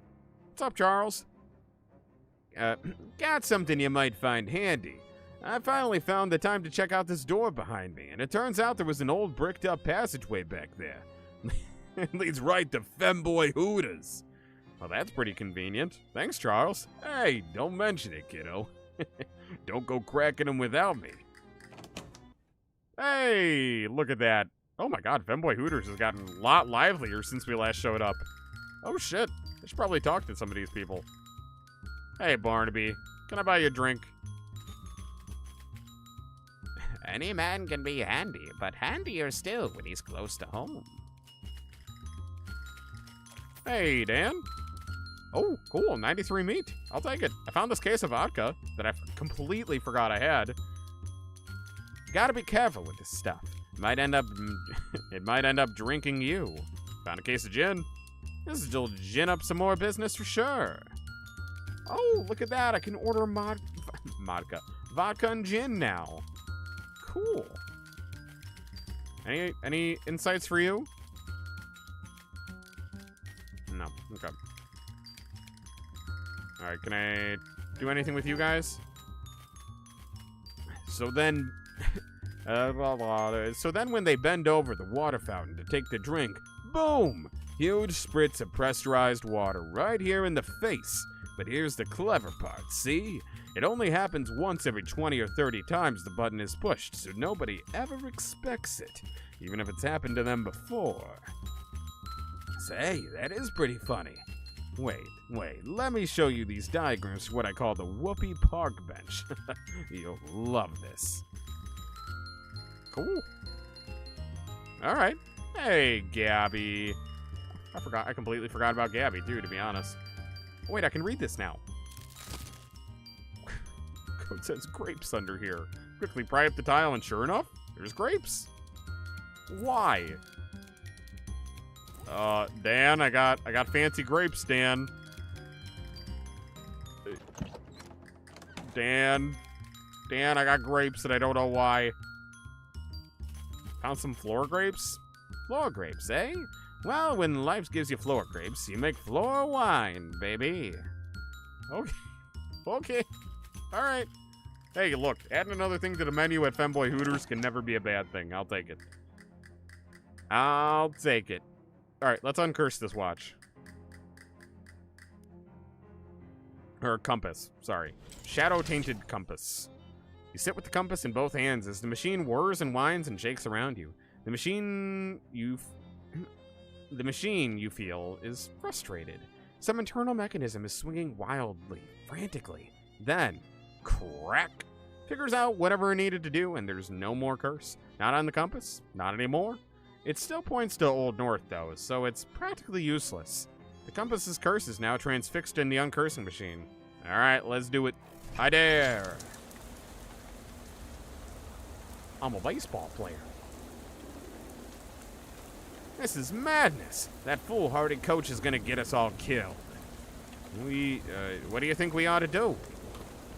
What's up, Charles? Got something you might find handy. I finally found the time to check out this door behind me, and it turns out there was an old bricked-up passageway back there. It leads right to Femboy Hooters. Well, that's pretty convenient. Thanks, Charles. Hey, don't mention it, kiddo. Don't go cracking them without me. Hey, look at that. Oh my god, Femboy Hooters has gotten a lot livelier since we last showed up. Oh shit, I should probably talk to some of these people. Hey, Barnaby, can I buy you a drink? Any man can be handy, but handier still when he's close to home. Hey, Dan. Oh, cool, 93 meat. I'll take it. I found this case of vodka that I completely forgot I had. Gotta be careful with this stuff. It might end up drinking you. Found a case of gin. This will gin up some more business for sure. Oh, look at that. I can order vodka and gin now. Cool. Any insights for you? No. Okay. All right, can I do anything with you guys? So then so then when they bend over the water fountain to take the drink, boom! Huge spritz of pressurized water right here in the face. But here's the clever part, see? It only happens once every 20 or 30 times the button is pushed, so nobody ever expects it, even if it's happened to them before. Say, that is pretty funny. Wait, let me show you these diagrams for what I call the Whoopee Park Bench. You'll love this. Cool. Alright. Hey, Gabby. I completely forgot about Gabby, too, to be honest. Wait, I can read this now. Code says grapes under here. Quickly pry up the tile, and sure enough, there's grapes. Why? Dan, I got fancy grapes, Dan. Dan, I got grapes, and I don't know why. Found some floor grapes? Floor grapes, eh? Well, when life gives you floor grapes, you make floor wine, baby. Okay. Okay. All right. Hey, look, adding another thing to the menu at Femboy Hooters can never be a bad thing. I'll take it. I'll take it. All right, let's uncurse this watch. Or compass, sorry. Shadow-tainted compass. You sit with the compass in both hands as the machine whirs and whines and shakes around you. The machine you feel is frustrated. Some internal mechanism is swinging wildly, frantically. Then, crack! Figures out whatever it needed to do, and there's no more curse. Not on the compass, not anymore. It still points to Old North, though, so it's practically useless. The compass's curse is now transfixed in the uncursing machine. Alright, let's do it. I dare! I'm a baseball player. This is madness. That foolhardy coach is gonna get us all killed. What do you think we ought to do?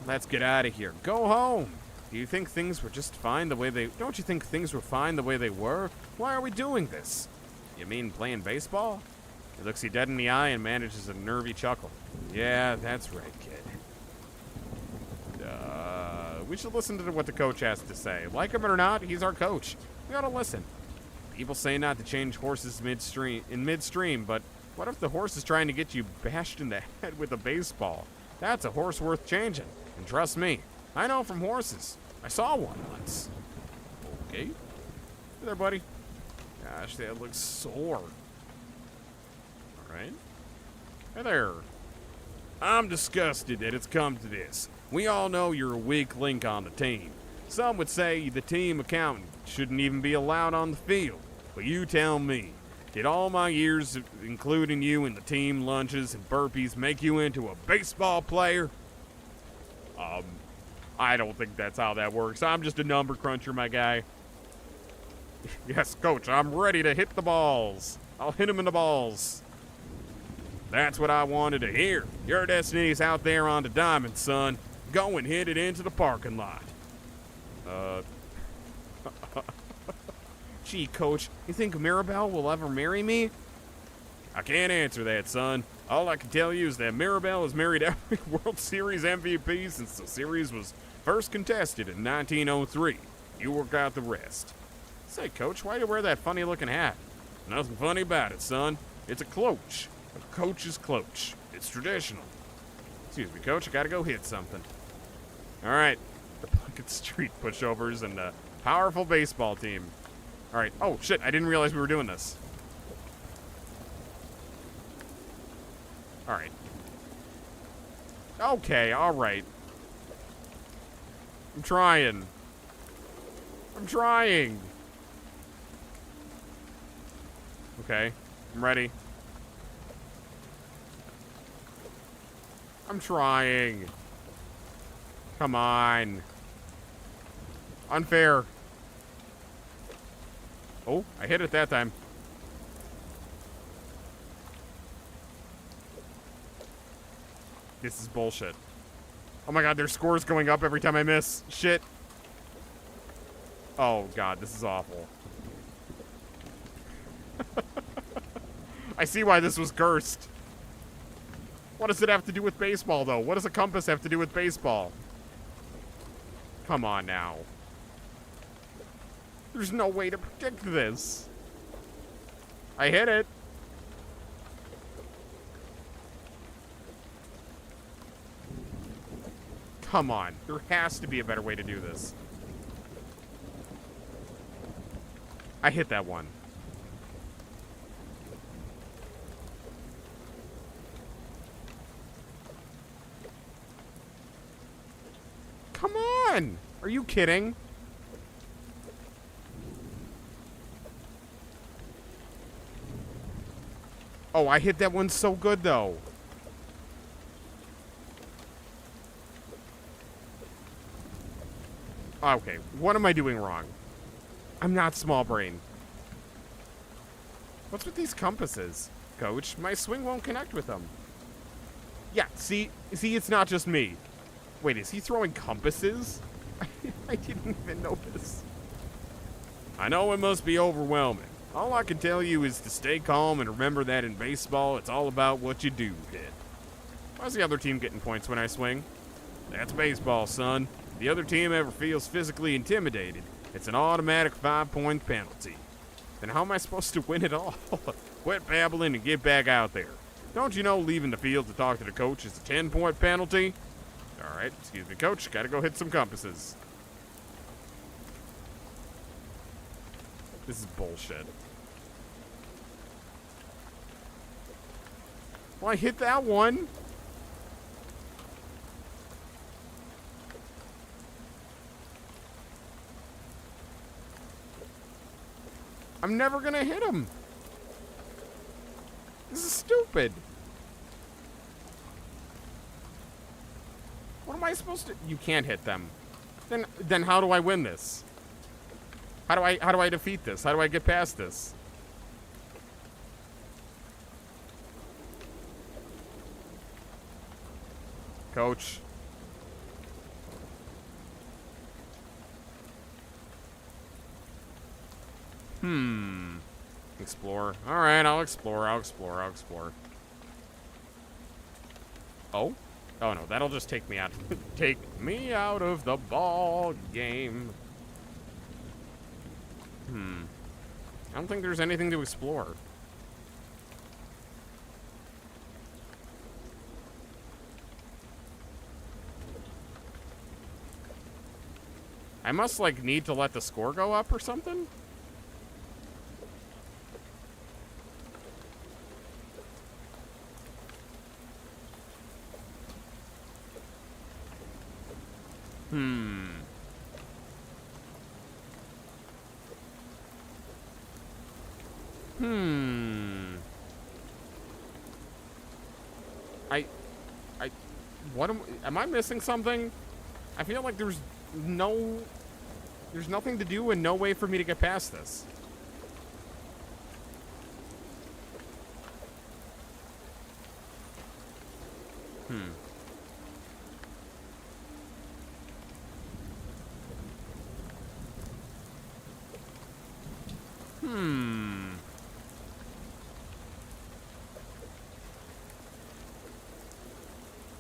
Let's get out of here. Go home. Do you think things were just fine the way they... Don't you think things were fine the way they were? Why are we doing this? You mean playing baseball? He looks you dead in the eye and manages a nervy chuckle. Yeah, that's right, kid. We should listen to what the coach has to say. Like him or not, he's our coach. We ought to listen. People say not to change horses midstream, but what if the horse is trying to get you bashed in the head with a baseball? That's a horse worth changing. And trust me, I know from horses. I saw one once. Okay. Hey there, buddy. Gosh, that looks sore. Alright. Hey there. I'm disgusted that it's come to this. We all know you're a weak link on the team. Some would say the team accountant shouldn't even be allowed on the field. But you tell me, did all my years, including you in the team lunches and burpees, make you into a baseball player? I don't think that's how that works. I'm just a number cruncher, my guy. Yes, coach, I'm ready to hit the balls. I'll hit him in the balls. That's what I wanted to hear. Your destiny's out there on the diamond, son. Go and hit it into the parking lot. Gee, coach, you think Mirabelle will ever marry me? I can't answer that, son. All I can tell you is that Mirabelle has married every World Series MVP since the series was first contested in 1903. You work out the rest. Say, Coach, why do you wear that funny-looking hat? Nothing funny about it, son. It's a cloche. A coach's cloche. It's traditional. Excuse me, Coach, I gotta go hit something. All right. The Puckett Street pushovers and a powerful baseball team. All right. Oh, shit, I didn't realize we were doing this. All right. Okay, all right. I'm trying. Okay, I'm ready. I'm trying. Come on. Unfair. Oh, I hit it that time. This is bullshit. Oh my god, their score's going up every time I miss. Shit. Oh god, this is awful. I see why this was cursed. What does it have to do with baseball, though? What does a compass have to do with baseball? Come on now. There's no way to predict this. I hit it. Come on. There has to be a better way to do this. I hit that one. Come on! Are you kidding? Oh, I hit that one so good, though. Okay, what am I doing wrong? I'm not small brain. What's with these compasses, Coach? My swing won't connect with them. Yeah, see, it's not just me. Wait, is he throwing compasses? I didn't even notice. I know it must be overwhelming. All I can tell you is to stay calm and remember that in baseball, it's all about what you do hit. Why's the other team getting points when I swing? That's baseball, son. If the other team ever feels physically intimidated, it's an automatic 5-point penalty. Then how am I supposed to win it all? Quit babbling and get back out there. Don't you know leaving the field to talk to the coach is a 10-point penalty? All right, excuse me, Coach. Gotta go hit some compasses. This is bullshit. Well, I hit that one. I'm never gonna hit him. This is stupid. What am I supposed to? You can't hit them. Then how do I win this? How do I defeat this? How do I get past this? Coach. Explore. All right, I'll explore. Oh? Oh no, that'll just take me out. Take me out of the ball game. I don't think there's anything to explore. I must, like, need to let the score go up or something? What am I missing something? I feel like there's nothing to do and no way for me to get past this.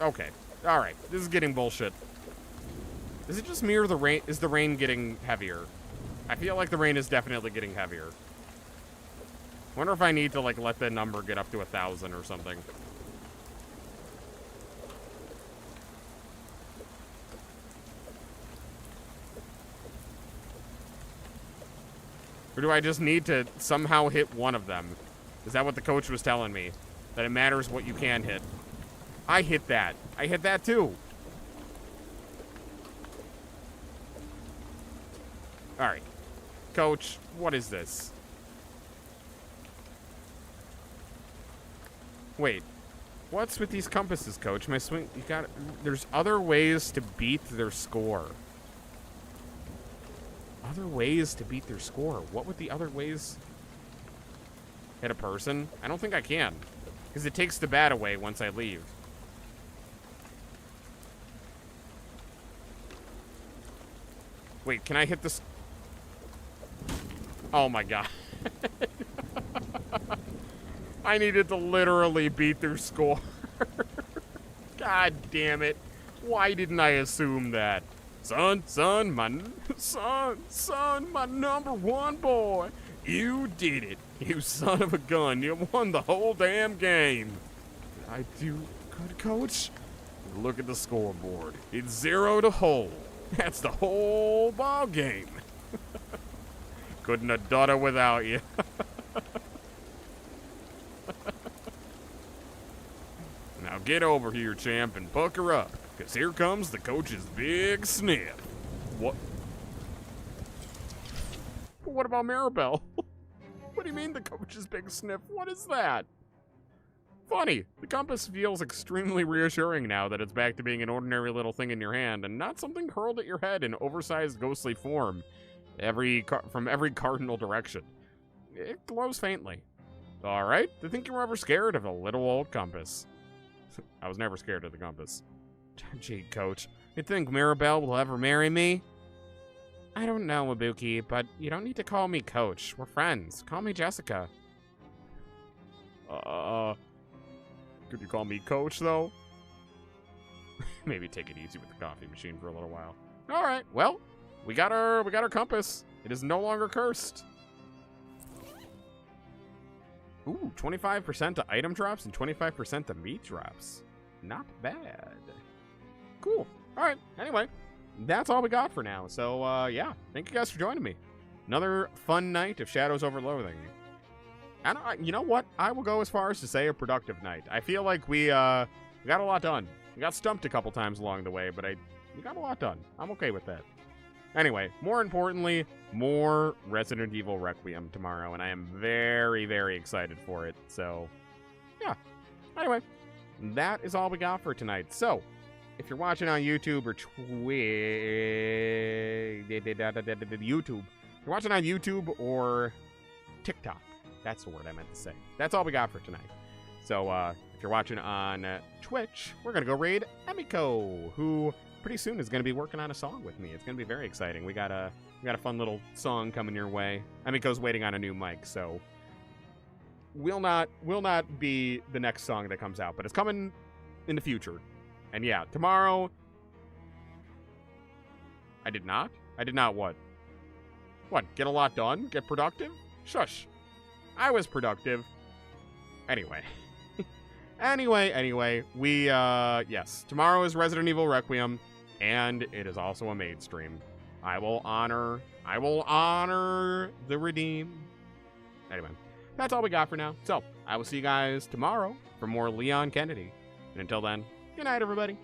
Okay. All right. This is getting bullshit. Is it just me or the rain? Is the rain getting heavier? I feel like the rain is definitely getting heavier. Wonder if I need to, like, let the number get up to 1,000 or something. Or do I just need to somehow hit one of them? Is that what the coach was telling me? That it matters what you can hit. I hit that. I hit that too. Alright. Coach, what is this? Wait. What's with these compasses, coach? My swing... You got... There's other ways to beat their score. Other ways to beat their score. What would the other ways... Hit a person? I don't think I can. Because it takes the bat away once I leave. Wait, can I hit this? Oh my god. I needed to literally beat their score. God damn it. Why didn't I assume that? Son, my number one boy. You did it. You son of a gun. You won the whole damn game. Did I do good, coach? Look at the scoreboard. It's 0 to whole. That's the whole ball game. Couldn't have done it without you. Now get over here, champ, and bucker up, because here comes the coach's big sniff. What? What about Maribel? What do you mean the coach's big sniff? What is that? Funny, the compass feels extremely reassuring now that it's back to being an ordinary little thing in your hand and not something hurled at your head in oversized ghostly form from every cardinal direction. It glows faintly. Alright, to think you were ever scared of a little old compass. I was never scared of the compass. Gee, coach, you think Maribel will ever marry me? I don't know, Ibuki, but you don't need to call me coach. We're friends. Call me Jessica. Could you call me coach, though? Maybe take it easy with the coffee machine for a little while. All right, well, we got our compass. It is no longer cursed. Ooh, 25% to item drops and 25% to meat drops. Not bad. Cool. All right, anyway, that's all we got for now. So, yeah, thank you guys for joining me. Another fun night of Shadows over Loathing. You know what? I will go as far as to say a productive night. I feel like we got a lot done. We got stumped a couple times along the way, but we got a lot done. I'm okay with that. Anyway, more importantly, more Resident Evil Requiem tomorrow, and I am very, very excited for it. So, yeah. Anyway, that is all we got for tonight. So, if you're watching on YouTube or YouTube, if you're watching on YouTube or TikTok, that's the word I meant to say. That's all we got for tonight. So, if you're watching on Twitch, we're going to go raid Emiko, who pretty soon is going to be working on a song with me. It's going to be very exciting. We got a fun little song coming your way. Emiko's waiting on a new mic, so will not be the next song that comes out, but it's coming in the future. And yeah, tomorrow... I did not what? What, get a lot done? Get productive? Shush. I was productive. Anyway. Anyway, we, yes. Tomorrow is Resident Evil Requiem, and it is also a maid stream. I will honor the redeem. Anyway, that's all we got for now. So, I will see you guys tomorrow for more Leon Kennedy. And until then, good night, everybody.